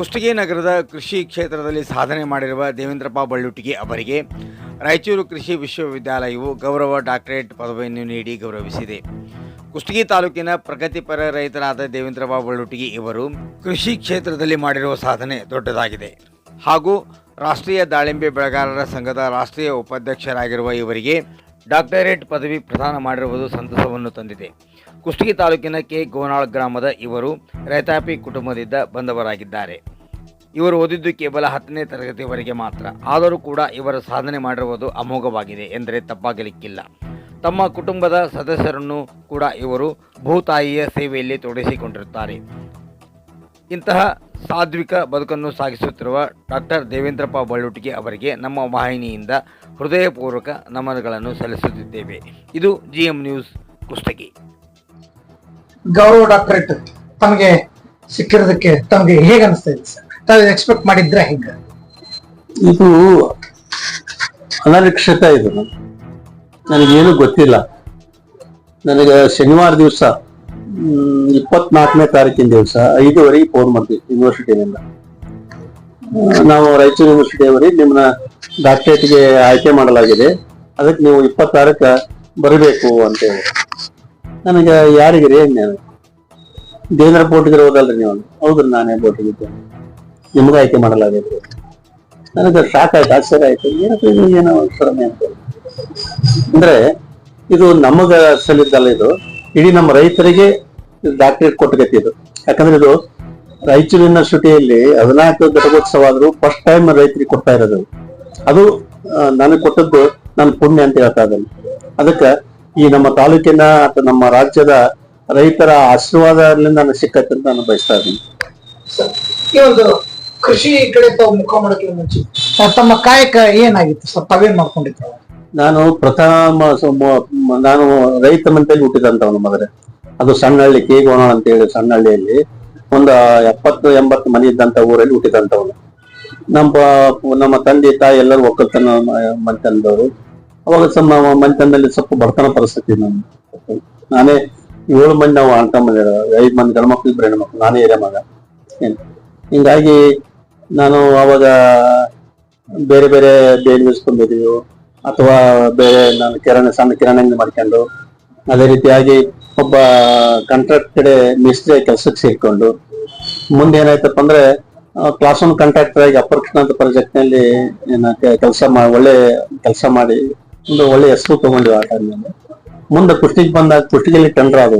ಕುಷ್ಟಗಿ ನಗರದ ಕೃಷಿ ಕ್ಷೇತ್ರದಲ್ಲಿ ಸಾಧನೆ ಮಾಡಿರುವ ದೇವೇಂದ್ರಪ್ಪ ಬಳ್ಳೂಟಗಿ ಅವರಿಗೆ ರಾಯಚೂರು ಕೃಷಿ ವಿಶ್ವವಿದ್ಯಾಲಯವು ಗೌರವ ಡಾಕ್ಟರೇಟ್ ಪದವಿಯನ್ನು ನೀಡಿ ಗೌರವಿಸಿದೆ. ಕುಷ್ಟಗಿ ತಾಲೂಕಿನ ಪ್ರಗತಿಪರ ರೈತರಾದ ದೇವೇಂದ್ರಪ್ಪ ಬಳ್ಳೂಟಗಿ ಇವರು ಕೃಷಿ ಕ್ಷೇತ್ರದಲ್ಲಿ ಮಾಡಿರುವ ಸಾಧನೆ ದೊಡ್ಡದಾಗಿದೆ ಹಾಗೂ ರಾಷ್ಟ್ರೀಯ ದಾಳಿಂಬೆ ಬೆಳೆಗಾರರ ಸಂಘದ ರಾಷ್ಟ್ರೀಯ ಉಪಾಧ್ಯಕ್ಷರಾಗಿರುವ ಇವರಿಗೆ ಡಾಕ್ಟರೇಟ್ ಪದವಿ ಪ್ರದಾನ ಮಾಡಿರುವುದು ಸಂತಸವನ್ನು ತಂದಿದೆ. ಕುಷ್ಟಗಿ ತಾಲೂಕಿನ ಕೆ ಗೋನಾಳ್ ಗ್ರಾಮದ ಇವರು ರೈತಾಪಿ ಕುಟುಂಬದಿಂದ ಬಂದವರಾಗಿದ್ದಾರೆ. ಇವರು ಓದಿದ್ದು ಕೇವಲ 10ನೇ ತರಗತಿವರೆಗೆ ಮಾತ್ರ. ಆದರೂ ಕೂಡ ಇವರ ಸಾಧನೆ ಮಾಡಿರುವುದು ಅಮೋಘವಾಗಿದೆ ಎಂದರೆ ತಪ್ಪಾಗಲಿಕ್ಕಿಲ್ಲ. ತಮ್ಮ ಕುಟುಂಬದ ಸದಸ್ಯರನ್ನು ಕೂಡ ಇವರು ಭೂತಾಯಿಯ ಸೇವೆಯಲ್ಲಿ ತೊಡಗಿಸಿಕೊಂಡಿರುತ್ತಾರೆ. ಇಂತಹ ಸಾತ್ವಿಕ ಬದುಕನ್ನು ಸಾಗಿಸುತ್ತಿರುವ ಡಾಕ್ಟರ್ ದೇವೇಂದ್ರಪ್ಪ ಬಳ್ಳೂಟಗಿ ಅವರಿಗೆ ನಮ್ಮ ವಾಹಿನಿಯಿಂದ ಹೃದಯಪೂರ್ವಕ ನಮನಗಳನ್ನು ಸಲ್ಲಿಸುತ್ತಿದ್ದೇವೆ. ಇದು GM ನ್ಯೂಸ್ ಕುಷ್ಟಗಿ. ಗೌರವ ಡಾಕ್ಟರೇಟ್ ತಮಗೆ ಸಿಕ್ಕಿರೋದಕ್ಕೆ ತಮಗೆ ಹೇಗೆ ಅನಿಸ್ತಾ ಇದೆ ಸರ್? ತಾವು ಎಕ್ಸ್ಪೆಕ್ಟ್ ಮಾಡಿದ್ರೆ ಹೆಂಗ? ಇದು ಅನರಿಕ್ಷಿತ. ಇದು ನನಗೇನು ಗೊತ್ತಿಲ್ಲ. ನನಗೆ ಶನಿವಾರ ದಿವಸ 24ನೇ ತಾರೀಕಿನ ದಿವಸ 5:15 ಫೋನ್ ಮಾಡ್ತೀವಿ ಯೂನಿವರ್ಸಿಟಿನಿಂದ. ನಾವು ರಾಯಚೂರು ಯೂನಿವರ್ಸಿಟಿಯವರಿಗೆ ನಿಮ್ಮನ್ನ ಡಾಕ್ಟರೇಟ್ಗೆ ಆಯ್ಕೆ ಮಾಡಲಾಗಿದೆ, ಅದಕ್ಕೆ ನೀವು 26ಕ್ಕೆ ಬರಬೇಕು ಅಂತ ಹೇಳಿ. ನನಗೆ ಯಾರಿಗಿರಿ ನಾನು ದೇವೇಂದ್ರ ಬೋಟಿಗೆ ಹೋದಲ್ರಿ ನೀವು? ಹೌದ್ರಿ, ನಾನೇ ಬೋಟಿಗಿದ್ದೆ, ನಿಮ್ಗೆ ಆಯ್ಕೆ ಮಾಡಲಾಗಿದೆ. ನನಗೆ ಶಾಕ್ ಆಯ್ತು, ಆಶ್ಚರ್ಯ ಆಯ್ತು. ಏನೋ ಶ್ರಮೆ ಅಂತ. ಅಂದ್ರೆ ಇದು ನಮಗ ಸಲಿದ್ದಲ್ಲ, ಇದು ಇಡೀ ನಮ್ಮ ರೈತರಿಗೆ ಡಾಕ್ಟರೇಟ್ ಕೊಟ್ಟಗತಿ ಇದು. ಯಾಕಂದ್ರೆ ಇದು ರಾಯಚೂರು ಯೂನಿವರ್ಸಿಟಿಯಲ್ಲಿ 14 ಘಟಕೋತ್ಸವ ಆದ್ರೂ ಫಸ್ಟ್ ಟೈಮ್ ರೈತರಿಗೆ ಕೊಡ್ತಾ ಇರೋದು. ಅದು ನನಗೆ ಕೊಟ್ಟದ್ದು ನನ್ನ ಪುಣ್ಯ ಅಂತ ಹೇಳ್ತಾ ಇದ್ದೇನೆ. ಅದಕ್ಕೆ ಈ ನಮ್ಮ ತಾಲೂಕಿನ ಅಥವಾ ನಮ್ಮ ರಾಜ್ಯದ ರೈತರ ಆಶೀರ್ವಾದದಿಂದ ನನಗೆ ಸಿಕ್ಕತ್ತೆ ಅಂತ ನಾನು ಬಯಸ್ತಾ ಇದ್ದೀನಿ. ಈ ಒಂದು ಕೃಷಿ ಕಡೆ ತಾವು ಮುಖ ಮಾಡೋಕೆ ಮುಂಚೆ ತಮ್ಮ ಕಾಯಕ ಏನಾಗಿತ್ತು ಸರ್? ತಾವೇನ್ ಮಾಡ್ಕೊಂಡಿದ್ರು? ನಾನು ನಾನು ರೈತ ಮನೆಯಲ್ಲಿ ಹುಟ್ಟಿದಂತವನು ಮೊದಲೇ. ಅದು ಸಣ್ಣ ಹಳ್ಳಿ, ಕೆ ಗೋನಾಳ್ ಅಂತ ಹೇಳಿ ಸಣ್ಣ ಹಳ್ಳಿಯಲ್ಲಿ ಒಂದು 70-80 ಮನೆ ಇದ್ದಂತ ಊರಲ್ಲಿ ಹುಟ್ಟಿದಂತವನು. ನಮ್ಮ ತಂದೆ ತಾಯಿ ಎಲ್ಲರೂ ಒಕ್ಕಲ್ತನ ಮನೆತನದವರು. ಅವಾಗ ನಮ್ಮ ಮನೆತನದಲ್ಲಿ ಸ್ವಲ್ಪ ಬಡತನ ಪರಿಸ್ಥಿತಿ. ನಾನೇ 7 ಮಂದಿ ನಾವು ಅಣ್ಣ ತಮ್ಮ, 5 ಮಂದಿ ಗಂಡ್ಮಕ್ಳು, 2 ಹೆಣ್ಮಕ್ಳು, ನಾನೇ ಹಿರಿಯ ಮಗ. ಹಿಂಗಾಗಿ ನಾನು ಅವಾಗ ಬೇರೆ ಬೇರೆ ಬೇಲಿ ಬೀಸ್ಕೊಂಡಿದ್ದೀವಿ ಅಥವಾ ಬೇರೆ ನಾನು ಸಣ್ಣ ಕಿರಾಣಿ ಮಾಡ್ಕೊಂಡು, ಅದೇ ರೀತಿಯಾಗಿ ಒಬ್ಬ ಕಾಂಟ್ರಾಕ್ಟ್ ಕಡೆ ಮಿಸ್ತ್ರಿ ಕೆಲಸಕ್ಕೆ ಸೇರ್ಕೊಂಡು ಮುಂದೆ ಏನಾಯ್ತಪ್ಪ ಅಂದ್ರೆ ಕ್ಲಾಸ್ 1 ಕಾಂಟ್ರಾಕ್ಟರ್ ಆಗಿ ಅಪ್ಪರ್ ಕೃಷ್ಣ ಅಂತ ಪ್ರಾಜೆಕ್ಟ್ ನಲ್ಲಿ ಒಳ್ಳೆ ಕೆಲಸ ಮಾಡಿ ಒಂದು ಒಳ್ಳೆ ಹೆಸರು ತಗೊಂಡಿವಿ. ಆ ಟೈಮ್ನಲ್ಲಿ ಮುಂದೆ ಕುಷ್ಟಗಿ ಬಂದಾಗ ಕುಷ್ಟಗಿಯಲ್ಲಿ ಟೆಂಡರ್ ಅದು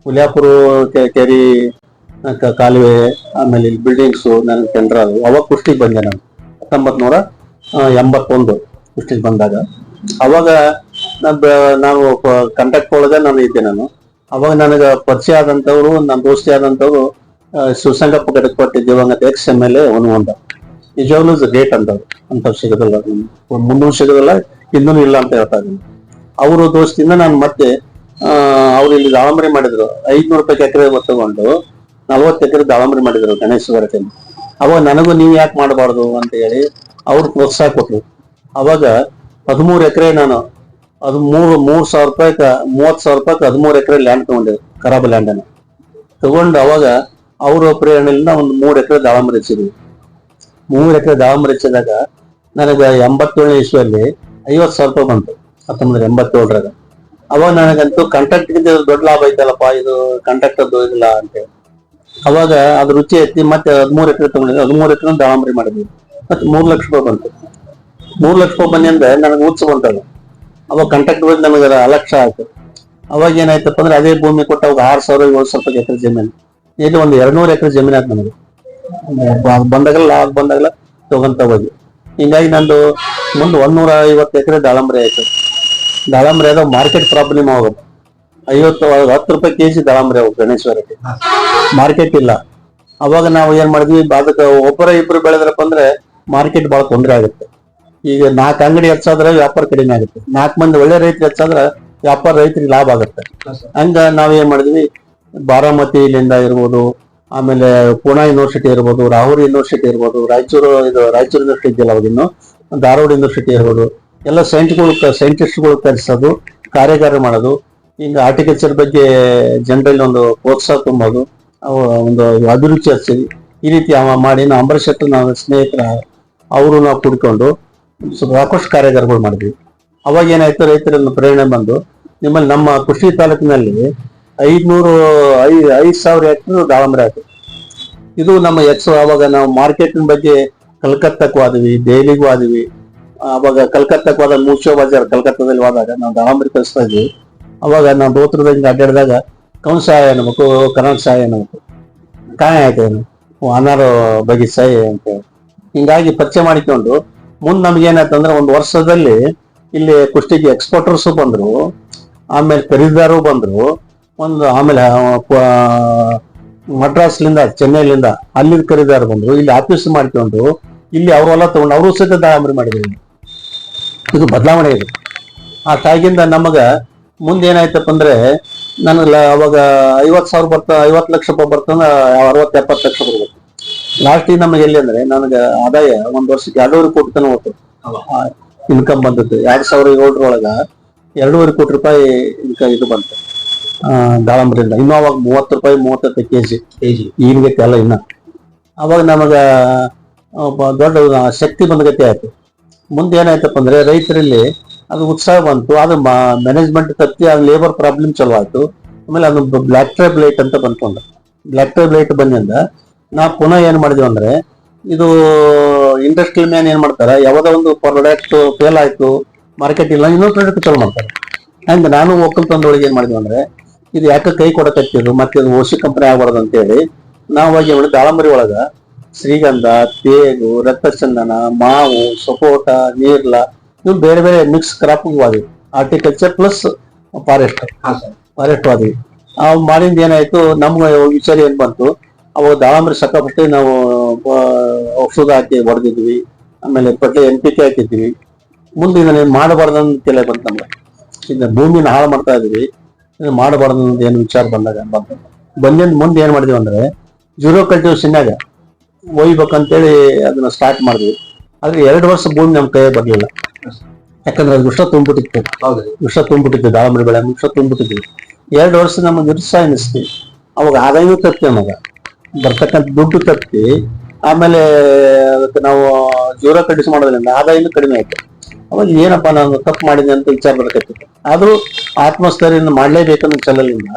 ಹುಲಿಯಾಪುರ ಕೆರಿ ಕಾಲುವೆ, ಆಮೇಲೆ ಇಲ್ಲಿ ಬಿಲ್ಡಿಂಗ್ಸು ನನಗೆ ಟೆಂಡರ್ ಅದು. ಅವಾಗ ಕುಷ್ಟಗಿ ಬಂದೆ ನಾನು 1981 ಕುಷ್ಟಗಿ ಬಂದಾಗ. ಅವಾಗ ನಾವು ಕಾಂಟ್ರಾಕ್ಟ್ ಒಳಗೆ ನಾನು ಇದ್ದೆ. ಅವಾಗ ನನಗೆ ಪರಿಚಯ ಆದಂಥವ್ರು, ನನ್ನ ದೋಸ್ತಿ ಆದಂಥವ್ರು ಶಿವಸಂಗಪ್ಪ ಗಡಕೋಟೆ ದಿವಂಗತ XMLA ಹೊಂದ. ನಿಜವಾಗ್ಲೂ ಗ್ರೇಟ್ ಅಂತವ್ರು ಸಿಗೋದಿಲ್ಲ, ಮುಂದೂ ಸಿಗೋದಿಲ್ಲ, ಇನ್ನೂ ಇಲ್ಲ ಅಂತ ಹೇಳ್ತಾ ಇದ್ದೀನಿ. ಅವರು ದೋಸ್ತಿಯಿಂದ ನಾನು ಮತ್ತೆ ಅವ್ರು ಇಲ್ಲಿ ದಾಳಂಬರಿ ಮಾಡಿದ್ರು. 500 ರೂಪಾಯಿ ಎಕರೆ ತಗೊಂಡು 40 ಎಕರೆ ದಾಳಂಬರಿ ಮಾಡಿದ್ರು ಗಣೇಶ್ವರದಲ್ಲಿ. ಅವಾಗ ನನಗೂ ನೀವು ಯಾಕೆ ಮಾಡಬಾರ್ದು ಅಂತ ಹೇಳಿ ಅವ್ರು ಪ್ರೋತ್ಸಾಹ ಕೊಟ್ರು. ಅವಾಗ 13 ಎಕರೆ ನಾನು ಅದು 3,000 ರೂಪಾಯಿಗೆ 30,000 ರೂಪಾಯಿಗೆ 13 ಎಕರೆ ಲ್ಯಾಂಡ್ ತಗೊಂಡಿದ್ದೆ, ಖರಾಬ್ ಲ್ಯಾಂಡ್ ಅನ್ನು ತಗೊಂಡು. ಅವಾಗ ಅವ್ರ ಪ್ರೇರಣೆಯಿಂದ ಒಂದು 3 ಎಕರೆ ದಾಳಂಬರಿ ಹಚ್ಚಿದ್ವಿ. 3 ಎಕರೆ ದಾಳಂಬರಿ ಹಚ್ಚಿದಾಗ ನನಗೆ 87ನೇ ಇಸ್ವಿಯಲ್ಲಿ 50,000 ರೂಪಾಯಿ ಬಂತು, 1987ರಾಗ. ಅವಾಗ ನನಗಂತೂ ಕಾಂಟ್ರಾಕ್ಟ್ಗಿಂತ ದೊಡ್ಡ ಲಾಭ ಐತಲ್ಲಪ್ಪ, ಇದು ಕಾಂಟ್ರಾಕ್ಟರ್ದು ಇಲ್ಲ ಅಂತೇಳಿ ಅವಾಗ ಅದು ರುಚಿ ಎತ್ತಿ ಮತ್ತೆ 13 ಎಕರೆ ತಗೊಂಡಿದ್ದೆ. 13 ಎಕರೆ ದಾಳಂಬರಿ ಮಾಡಿದ್ವಿ. ಮತ್ತೆ 3 ಲಕ್ಷ ರೂಪಾಯಿ ಬಂತು. 3 ಲಕ್ಷ ರೂಪಾಯಿ ಬಂದಿ ಅಂದ್ರೆ ನನಗೆ ಉತ್ಸವ ಬಂತಲ್ಲ. ಅವಾಗ ಕಾಂಟ್ರಾಕ್ಟ್ ಬಗ್ಗೆ ನನಗೆ ಅಲಕ್ಷ ಆಯ್ತು. ಅವಾಗ ಏನಾಯ್ತಪ್ಪ ಅಂದ್ರೆ ಅದೇ ಭೂಮಿ ಕೊಟ್ಟು ಅವಾಗ 6,000-7,000 ಎಕರೆ ಜಮೀನು, ಇಲ್ಲಿ ಒಂದು 200 ಎಕರೆ ಜಮೀನು ಆಯ್ತು ನನಗೆ. ಬಂದಾಗಲ್ಲ ತಗೊಂತ ಹೋಗಿ. ಹಿಂಗಾಗಿ ನಂದು ಮುಂದೆ 150 ಎಕರೆ ದಾಳಂಬರಿ ಆಯ್ತು. ದಾಳಂಬರಿ ಆದ ಮಾರ್ಕೆಟ್ ಪ್ರಾಬ್ಲಮ್ ಆಗೋದು. 10 ರೂಪಾಯಿ ಕೆಜಿ ದಾಳಂಬರಿ ಆಗೋದು ಗಣೇಶ್ವರಕ್ಕೆ, ಮಾರ್ಕೆಟ್ ಇಲ್ಲ. ಅವಾಗ ನಾವು ಏನ್ ಮಾಡಿದ್ವಿ, ಅದಕ್ಕೆ ಒಬ್ಬರು ಬೆಳೆದ್ರಪ್ಪ ಅಂದ್ರೆ ಮಾರ್ಕೆಟ್ ಬಹಳ ತೊಂದರೆ ಆಗುತ್ತೆ. ಈಗ 4 ಅಂಗಡಿ ಹೆಚ್ಚಾದ್ರೆ ವ್ಯಾಪಾರ ಕಡಿಮೆ ಆಗುತ್ತೆ, 4 ಮಂದಿ ಒಳ್ಳೆ ರೈತರು ಹೆಚ್ಚಾದ್ರೆ ವ್ಯಾಪಾರ ರೈತರಿಗೆ ಲಾಭ ಆಗುತ್ತೆ. ಹಂಗ ನಾವೇನ್ ಮಾಡಿದ್ವಿ, ಬಾರಾಮತಿ ಇಲ್ಲಿಂದ ಇರ್ಬೋದು, ಆಮೇಲೆ ಪೂನಾ ಯೂನಿವರ್ಸಿಟಿ ಇರ್ಬೋದು, ರಾಹುಲ್ ಯೂನಿವರ್ಸಿಟಿ ಇರ್ಬೋದು, ರಾಯಚೂರು ಯೂನಿವರ್ಸಿಟಿ ಇದೆಯಲ್ಲ ಅವಾಗಿನ್ನು, ಧಾರವಾಡ ಯೂನಿವರ್ಸಿಟಿ ಇರ್ಬೋದು, ಎಲ್ಲ ಸೈಂಟಿಸ್ಟ್ಗಳು ಕರೆಸೋದು, ಕಾರ್ಯಾಗಾರ ಮಾಡೋದು, ಹಿಂಗ ಹಾರ್ಟಿಕಲ್ಚರ್ ಬಗ್ಗೆ ಜನರಲ್ಲಿ ಒಂದು ಪ್ರೋತ್ಸಾಹ ತುಂಬೋದು, ಒಂದು ಅಭಿರುಚಿ ಹಚ್ಚಿದ್ವಿ. ಈ ರೀತಿ ಅವ ಮಾಡಿ ನಾವು ಅಂಬರೀಷ್ ಹತ್ರ ನಾವು ಸ್ನೇಹಿತರ ಅವರು ನಾವು ಕುಡ್ಕೊಂಡು ಸಾಕಷ್ಟು ಕಾರ್ಯಾಗಾರಗಳು ಮಾಡಿದ್ವಿ. ಅವಾಗ ಏನಾಯ್ತು, ರೈತರನ್ನು ಪ್ರೇರಣೆ ಬಂದು ನಿಮ್ಮಲ್ಲಿ ನಮ್ಮ ಕುಷ್ಟಗಿ ತಾಲೂಕಿನಲ್ಲಿ 5,000 ಹೆಕ್ಟರ್ ದಾಳಂಬರಿ ಆಯ್ತು. ಇದು ನಮ್ಮ ಅವಾಗ ನಾವು ಮಾರ್ಕೆಟಿನ ಬಗ್ಗೆ ಕಲ್ಕತ್ತಾಕ್ಕೂ ಆದ್ವಿ, ದೆಹಲಿಗೂ ಆದ್ವಿ. ಅವಾಗ ಕಲ್ಕತ್ತಾಕ್ಕೆ ಹೋದಾಗ ಮೂರ್ಛೋ ಬಜಾರ್ ಕಲ್ಕತ್ತಾದಲ್ಲಿ ಹೋದಾಗ ನಾವು ದಾಳಂಬರಿ ಕಳಿಸ್ತಾ ಇದ್ವಿ. ಅವಾಗ ನಾವು ದೋತ್ರದಿಂದ ಅಡ್ಡಾಡಿದಾಗ ಕೌನ್ ಸಹಾಯ ಅನ್ಬೇಕು, ಕನ್ನಡ ಸಹಾಯ ಅನ್ಬೇಕು, ಕಾಯ ಆಯ್ತೇನು ಅನಾರು ಬಗೆ ಸಹಾಯ ಅಂತ ಹಿಂಗಾಗಿ ಪರಿಚಯ ಮಾಡಿಕೊಂಡು ಮುಂದೆ ನಮ್ಗೆ ಏನಾಯ್ತಂದ್ರೆ ಒಂದು ವರ್ಷದಲ್ಲಿ ಇಲ್ಲಿ ಕುಷ್ಟಗಿ ಎಕ್ಸ್ಪೋರ್ಟರ್ಸು ಬಂದ್ರು, ಆಮೇಲೆ ಖರೀದಿದಾರರು ಬಂದ್ರು, ಆಮೇಲೆ ಮಡ್ರಾಸ್ಲಿಂದ ಚೆನ್ನೈಲಿಂದ ಅಲ್ಲಿ ಖರೀದಿದಾರ ಬಂದ್ರು, ಇಲ್ಲಿ ಆಫೀಸ್ ಮಾಡ್ಕೊಂಡು ಇಲ್ಲಿ ಅವ್ರೆಲ್ಲ ತಗೊಂಡು ಅವರು ಸಹಿತ ದಾಳಂಬರಿ ಮಾಡಿದ್ರು. ಇದು ಬದಲಾವಣೆ ಇದೆ. ಆ ತಾಗಿಂದ ನಮಗ ಮುಂದೆ ಏನಾಯ್ತಪ್ಪ ಅಂದ್ರೆ ನನಗೆ ಅವಾಗ 50 ಲಕ್ಷ ರೂಪಾಯಿ ಬರ್ತಂದ್ರೆ 60-70 ಲಕ್ಷ ಬರ್ಬೇಕು. ಲಾಸ್ಟಿಗೆ ನಮಗೆ ಎಲ್ಲಿ ಅಂದ್ರೆ ನನಗೆ ಆದಾಯ ಒಂದ್ ವರ್ಷಕ್ಕೆ 2.5 ಕೋಟಿ ತನಕ ಹೋಗ್ತು ಇನ್ಕಮ್ ಬಂದದ್ದು. 2007 2.5 ಕೋಟಿ ರೂಪಾಯಿ ಇದು ಬಂತು ದಾಳಂಬರಿಯಿಂದ. ಇನ್ನು ಅವಾಗ 30 ರೂಪಾಯಿ 30 ಕೆಜಿ ಈಗಕ್ಕೆ ಅಲ್ಲ ಇನ್ನ. ಅವಾಗ ನಮಗ ದೊಡ್ಡ ಶಕ್ತಿ ಬಂದಗತಿ ಆಯ್ತು. ಮುಂದೆ ಏನಾಯ್ತಪ್ಪ ಅಂದ್ರೆ ರೈತರಲ್ಲಿ ಅದು ಉತ್ಸಾಹ ಬಂತು. ಅದು ಮ್ಯಾನೇಜ್ಮೆಂಟ್ ತಪ್ಪಿ ಅದು ಲೇಬರ್ ಪ್ರಾಬ್ಲಮ್ ಚಲೋ ಆಯ್ತು. ಆಮೇಲೆ ಅದು ಬ್ಲಾಕ್ ಟ್ರೈಬ್ ಲೈಟ್ ಅಂತ ಬಂದ್ಕೊಂಡ. ಬ್ಲಾಕ್ ಟ್ರೈಬ್ ಲೈಟ್ ಬಂದಿಂದ ನಾವು ಪುನಃ ಏನ್ ಮಾಡಿದ್ವಿ ಅಂದ್ರೆ ಇದು ಇಂಡಸ್ಟ್ರಿಯಲ್ ಮ್ಯಾನ್ ಏನ್ ಮಾಡ್ತಾರೆ, ಯಾವ್ದೋ ಒಂದು ಪ್ರಾಡಕ್ಟ್ ಫೇಲ್ ಆಯ್ತು, ಮಾರ್ಕೆಟ್ ಇಲ್ಲ, ಇನ್ನೊಂದು ಪ್ರಾಡಕ್ಟ್ ಚಲೋ ಮಾಡ್ತಾರೆ. ಹಂಗೆ ನಾನು ಒಕ್ಕಲ್ತನದೊಳಗೆ ಏನ್ ಮಾಡಿದ್ವಿ ಅಂದ್ರೆ ಇದು ಯಾಕೆ ಕೈ ಕೊಡಕತ್ತಿದ್ರು ಮತ್ತೆ ಅದು ಓಸಿ ಕಂಪನಿ ಆಗ್ಬಾರ್ದು ಅಂತೇಳಿ ನಾವು ದಾಳಂಬರಿ ಒಳಗ ಶ್ರೀಗಂಧ, ತೇಗು, ರಕ್ತಚಂದನ, ಮಾವು, ಸಪೋಟ, ನೀರ್ಲ ಇವು ಬೇರೆ ಬೇರೆ ಮಿಕ್ಸ್ ಕ್ರಾಪ್ ಆದ್ವಿ. ಹಾರ್ಟಿಕಲ್ಚರ್ ಪ್ಲಸ್ ಫಾರೆಸ್ಟ್ ಆದ್ವಿ. ಅವ್ ಮಾಡಿಂದ ಏನಾಯ್ತು, ನಮ್ಗೆ ವಿಚಾರ ಏನ್ ಬಂತು, ಅವಾಗ ದಾಳಂಬರಿ ಸಕ್ಕಾಪಟ್ಟೆ ನಾವು ಔಷಧ ಹಾಕಿ ಹೊಡೆದಿದ್ವಿ. ಆಮೇಲೆ ಪಟ್ಟೆ NPK ಹಾಕಿದ್ವಿ. ಮುಂದೆ ಇದನ್ನ ಮಾಡಬಾರ್ದು ಅಂತ ತಲೆ ಬಂತು ನಮ್ಗೆ. ಇದನ್ನ ಭೂಮಿನ ಹಾಳು ಮಾಡ್ತಾ ಇದೀವಿ, ಮಾಡಬಾರ್ದು ಅಂತ ಏನು ವಿಚಾರ ಬಂದಿಂದ ಮುಂದೆ ಏನ್ ಮಾಡಿದ್ವಿ ಅಂದ್ರೆ ಜೀರೋ ಕಲ್ಟಿವೇಶನ್ನಾಗ ಒಯ್ಬೇಕಂತೇಳಿ ಅದನ್ನ ಸ್ಟಾರ್ಟ್ ಮಾಡಿದ್ವಿ. ಆದ್ರೆ 2 ವರ್ಷ ಭೂಮಿ ನಮ್ ಕೈ ಬರ್ಲಿಲ್ಲ. ಯಾಕಂದ್ರೆ ಅದು ವಿಷ ತುಂಬಿಟ್ಟಿತ್ತು ದಾಳಂಬರಿ ಬೆಳೆ ವಿಷ ತುಂಬಿಟ್ಟಿದ್ವಿ. 2 ವರ್ಷ ನಮಗೆ ನಿರುತ್ಸಾಹ ಅನಿಸ್ತಿ. ಅವಾಗ ಆದಾಯನೂ ತಪ್ಪಿ, ನಮಗ ಬರ್ತಕ್ಕಂಥ ದುಡ್ಡು ತಪ್ಪಿ. ಆಮೇಲೆ ಅದಕ್ಕೆ ನಾವು ಜೀರೋ ಕಲ್ಟಿವೇಶನ್ ಮಾಡೋದ್ರಿಂದ ಆದಾಯನೂ ಕಡಿಮೆ ಆಯ್ತು. ಅವಾಗ ಏನಪ್ಪಾ ನಾನು ತಪ್ಪು ಮಾಡಿದೆ ಅಂತ ವಿಚಾರ ಬರಕತ್ತಿತ್ತು. ಆದ್ರೂ ಆತ್ಮಸ್ಥೈರ್ಯ ಮಾಡ್ಲೇಬೇಕನ್ನೋ ಛಲದಿಂದ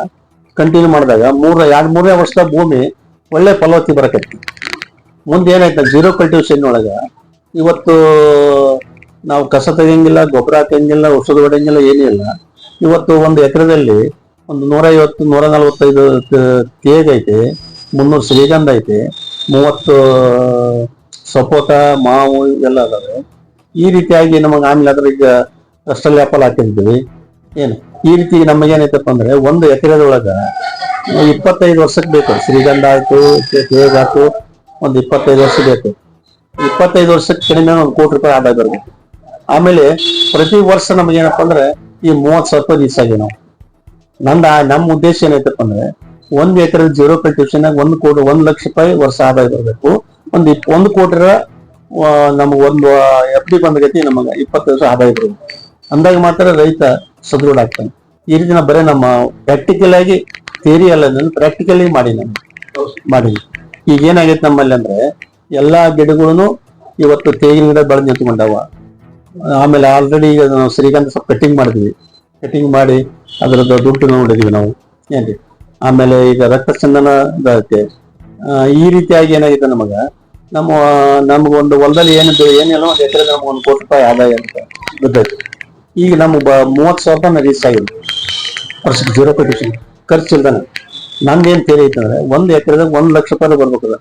ಕಂಟಿನ್ಯೂ ಮಾಡಿದಾಗ 2-3 ವರ್ಷದ ಭೂಮಿ ಒಳ್ಳೆ ಫಲವತ್ತಿ ಬರಕತ್ತಿ. ಮುಂದೆ ಏನಾಯ್ತು, ಜೀರೋ ಕಲ್ಟಿವೇಶನ್ ಒಳಗ ಇವತ್ತು ನಾವು ಕಸ ತೆಗಿಯಂಗಿಲ್ಲ, ಗೊಬ್ಬರ ಹಾಕಂಗಿಲ್ಲ, ಔಷಧ ಹೊಡೆಯಂಗಿಲ್ಲ, ಏನೂ ಇಲ್ಲ. ಇವತ್ತು ಒಂದು ಎಕರೆದಲ್ಲಿ ಒಂದು 150-145 ತೇಗ್ ಐತೆ, 300 ಶ್ರೀಗಂಧ ಐತೆ, 30 ಸಪೋಟ, ಮಾವು ಇವೆಲ್ಲ ಅದಾವೆ. ಈ ರೀತಿಯಾಗಿ ನಮಗೆ ಆಮೇಲೆ ಅದ್ರ ಈಗ ಕಸ್ಟಲ್ ಆಪಲ್ ಹಾಕಿರ್ತೀವಿ. ಏನು ಈ ರೀತಿ ನಮಗೇನೈತಪ್ಪ ಅಂದ್ರೆ 1 ಎಕರೆದೊಳಗ 25 ವರ್ಷಕ್ಕೆ ಬೇಕು. ಶ್ರೀಗಂಧ ಆಯ್ತು, ತೇಗ್ ಆಯ್ತು, ಒಂದು 25 ವರ್ಷ ಬೇಕು. 25 ವರ್ಷಕ್ಕೆ ಕಡಿಮೆ 1 ಕೋಟಿ ರೂಪಾಯಿ ಆದಾಯ ಬರಬೇಕು. ಆಮೇಲೆ ಪ್ರತಿ ವರ್ಷ ನಮಗೇನಪ್ಪ ಅಂದ್ರೆ ಈ 30,000 ರೂಪಾಯಿ ರೀಸಾಗಿ ನಾವು ನಮ್ಮ ಉದ್ದೇಶ ಏನೈತಪ್ಪ ಅಂದ್ರೆ 1 ಎಕರೆ ಜೀರೋ ಕಲ್ಟಿವೇಶನ್ 1 ಲಕ್ಷ ರೂಪಾಯಿ ವರ್ಷ ಆದಾಯ ಬರಬೇಕು. 1 ಕೋಟಿ ನಮ್ಗೆ ಒಂದು FD ಬಂದಗತಿ ನಮಗೆ 20 ವರ್ಷ ಆದಾಯ ಬರಬೇಕು. ಅಂದಾಗ ಮಾತ್ರ ರೈತ ಸದೃಢ ಆಗ್ತಾನೆ. ಈ ರೀತಿ ನಾವು ಬರೀ ನಮ್ಮ ಪ್ರಾಕ್ಟಿಕಲ್ ಆಗಿ ಥಿಯರಿ ಅಲ್ಲ, ಪ್ರಾಕ್ಟಿಕಲಿ ಮಾಡಿದ್ವಿ. ಈಗ ಏನಾಗೈತೆ ನಮ್ಮಲ್ಲಿ ಅಂದ್ರೆ ಎಲ್ಲಾ ಗಿಡಗಳನ್ನು ಇವತ್ತು ತೇಗಿನ ಗಿಡ ಬೆಳೆದು ನಿಂತ್ಕೊಂಡಾವ. ಆಮೇಲೆ ಆಲ್ರೆಡಿ ಈಗ ನಾವು ಶ್ರೀಗಂಧ ಸ್ವಲ್ಪ ಕಟಿಂಗ್ ಮಾಡಿದ್ವಿ. ಕಟಿಂಗ್ ಮಾಡಿ ಅದರದ್ದು ದುಡ್ಡು ನೋಡಿದ್ವಿ ನಾವು ಏನ್ರಿ. ಆಮೇಲೆ ಈಗ ರಕ್ತಚಂದನ ಇದಾಗುತ್ತೆ. ಈ ರೀತಿಯಾಗಿ ಏನಾಗಿದೆ ನಮಗೊಂದು ಹೊಲದಲ್ಲಿ ಏನಿಲ್ಲ 1 ಎಕರೆ ನಮ್ಗೆ 1 ಕೋಟಿ ರೂಪಾಯಿ ಆದಾಯ ಅಂತ ಬಿದ್ದೈತಿ. ಈಗ ನಮ್ಗೆ 30,000 ರೂಪಾಯಿ ರೀಚ್ ಆಗಿದೆ ವರ್ಷಕ್ಕೆ ಜೀರೋ ಕಲ್ಟಿವೇಶನ್ ಖರ್ಚು ಇಲ್ದಾನೆ. ನಂದೇನ್ ತೇರಿ ಐತಂದ್ರೆ 1 ಎಕರೆದಾಗ 1 ಲಕ್ಷ ರೂಪಾಯಿ ಬರ್ಬೇಕದ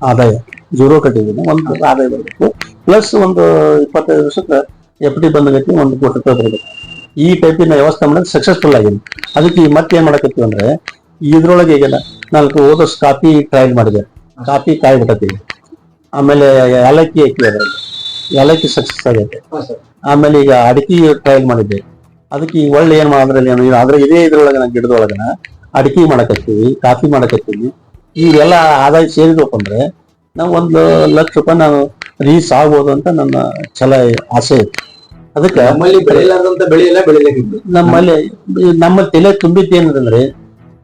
ಆದಾಯ. ಜೀರೋ ಕಲ್ಟಿವೇಶನ್ 1 ಆದಾಯ ಬರಬೇಕು, ಪ್ಲಸ್ ಒಂದು 25 ವರ್ಷಕ್ಕೆ FD ಬಂದಗತಿ 1 ಕೋಟಿ ರೂಪಾಯಿ ಬರಬೇಕು. ಈ ಟೈಪಿನ ವ್ಯವಸ್ಥೆ ಮಾಡೋದು ಸಕ್ಸಸ್ಫುಲ್ ಆಗಿದೆ. ಅದಕ್ಕೆ ಮತ್ತೆ ಏನ್ ಮಾಡಕತ್ತೀವಿ ಅಂದ್ರೆ ಇದ್ರೊಳಗೆ ಈಗ 4 ಹೋದ ವರ್ಷ ಕಾಫಿ ಟ್ರಯಲ್ ಮಾಡಿದೆ. ಕಾಫಿ ಕಾಯಿ ಬಿಟ್ಟತೀವಿ. ಆಮೇಲೆ ಏಲಕ್ಕಿ ಹಾಕಿ, ಅದರಲ್ಲಿ ಏಲಕ್ಕಿ ಸಕ್ಸಸ್ ಆಗೈತೆ. ಆಮೇಲೆ ಈಗ ಅಡಿಕೆ ಟ್ರಯಲ್ ಮಾಡಿದ್ದೆ. ಅದಕ್ಕೆ ಈಗ ಒಳ್ಳೆ ಏನ್ ಮಾಡೋದ್ರಲ್ಲಿ ಆದ್ರೆ ಇದ್ರೊಳಗನ ಗಿಡದೊಳಗನ ಅಡಿಕೆ ಮಾಡಕತ್ತೀವಿ, ಕಾಫಿ ಮಾಡಕತ್ತೀವಿ. ಇವೆಲ್ಲ ಆದಾಯ ಸೇರಿದಪ್ಪ ಅಂದ್ರೆ ನಾವು 1 ಲಕ್ಷ ರೂಪಾಯಿ ನಾವು ರೀಸ್ ಆಗ್ಬೋದು ಅಂತ ನನ್ನ ಆಸೆ ಇತ್ತು. ಅದಕ್ಕೆ ನಮ್ಮಲ್ಲಿ ಬೆಳೆಯಲಾರ್ದಂತ ಬೆಳೆಯೆಲ್ಲ ಬೆಳಿಲಿಕ್ಕೆ ನಮ್ಮ ತಲೆ ತುಂಬಿದ್ದು ಏನಂದ್ರೆ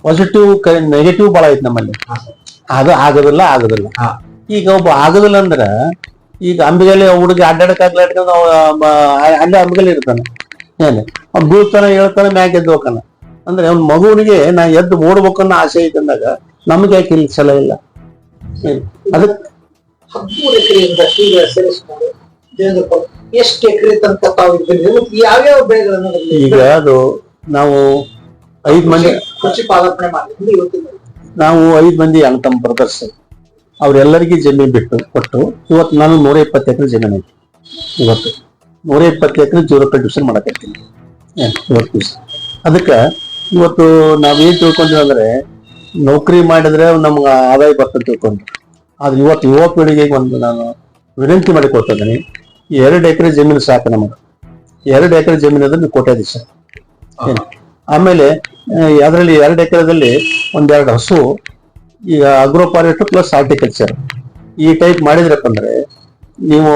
ಪಾಸಿಟಿವ್ ನೆಗೆಟಿವ್ ಬಹಳ ಐತಿ ನಮ್ಮಲ್ಲಿ. ಅದು ಆಗೋದಿಲ್ಲ ಹಾ. ಈಗ ಒಬ್ಬ ಆಗೋದಿಲ್ಲ ಅಂದ್ರ ಈಗ ಅಂಬಿಗಲ್ಲಿ ಹುಡುಗ ಅಡ್ಡಾಡಕ್ಕಾಗ್ಲಾಡ್ಕೊಂಡು ಅಲ್ಲೇ ಅಂಬಿಗಲ್ಲಿ ಇರ್ತಾನೆ. ಏನ್ ಅವ್ನು ಬೀಳ್ತಾನೆ ಹೇಳ್ತಾನೆ ಮ್ಯಾಗ ಎದ್ದು ಹೋಗ್ತಾನ. ಅಂದ್ರೆ ಅವ್ನ ಮಗುವಿಗೆ ನಾ ಎದ್ದು ಓಡ್ಬೇಕನ್ನೋ ಆಸೆ ಐತಂದಾಗ ನಮ್ಗೆ ಯಾಕೆ ಇಲ್ಲಿ ಛಲ ಇಲ್ಲ? ಅದಕ್ಕೆ 13 ಎಕರೆಯಿಂದ ಈಗ ಸೇರಿಸ್ಕೊಂಡು ದೇವೇಂದ್ರಪ್ಪ ಎಷ್ಟು ಎಕರೆ ತನಕ ತಾವು ಇದ್ದೀರಿ ಮತ್ತು ಯಾವ್ಯಾವ ಬೆಳೆಗಳನ್ನು ಈಗ ಅದು ನಾವು 5 ಮಂದಿ ಕೃಷಿ ಪಾಲನೆ ಮಾಡಿದ್ರೆ ಇವತ್ತಿನ ನಾವು 5 ಮಂದಿ ಅಣ್ಣ ತಮ್ಮ ಬ್ರದರ್ಸ್. ಅವ್ರೆಲ್ಲರಿಗೂ ಜಮೀನ್ ಬಿಟ್ಟು ಕೊಟ್ಟು ಇವತ್ತು ನಾನು 120 ಎಕರೆ ಜಮೀನ್ ಐತಿ. ಇವತ್ತು 120 ಎಕರೆ 0 ಡಿವಿಷನ್ ಮಾಡಕತ್ತೀನಿ ಇವತ್ತು ದಿವಸ. ಅದಕ್ಕೆ ಇವತ್ತು ನಾವೇನ್ ತಿಳ್ಕೊಂಡ್ವಿ ಅಂದ್ರೆ ನೌಕರಿ ಮಾಡಿದ್ರೆ ನಮ್ಗೆ ಆದಾಯ ಬರ್ತದೆ ತಿಳ್ಕೊಂಡ್ವಿ. ಆದ್ರೆ ಇವತ್ತು ಯುವ ಪೀಳಿಗೆಗೆ ಒಂದು ನಾನು ವಿನಂತಿ ಮಾಡಿ ಕೊಡ್ತಾ ಇದ್ದೀನಿ, 2 ಎಕರೆ ಜಮೀನು ಸಾಕು ನಮಗೆ. 2 ಎಕರೆ ಜಮೀನು ಅಂದ್ರೆ ಕೋಟ್ಯಾಧೀಶ. ಆಮೇಲೆ ಅದರಲ್ಲಿ 2 ಎಕರೆದಲ್ಲಿ 1-2 ಹಸು, ಈಗ ಅಗ್ರೋ ಫಾರೆಸ್ಟ್ ಪ್ಲಸ್ ಹಾರ್ಟಿಕಲ್ಚರ್ ಈ ಟೈಪ್ ಮಾಡಿದ್ರಪ್ಪ ಅಂದ್ರೆ ನೀವು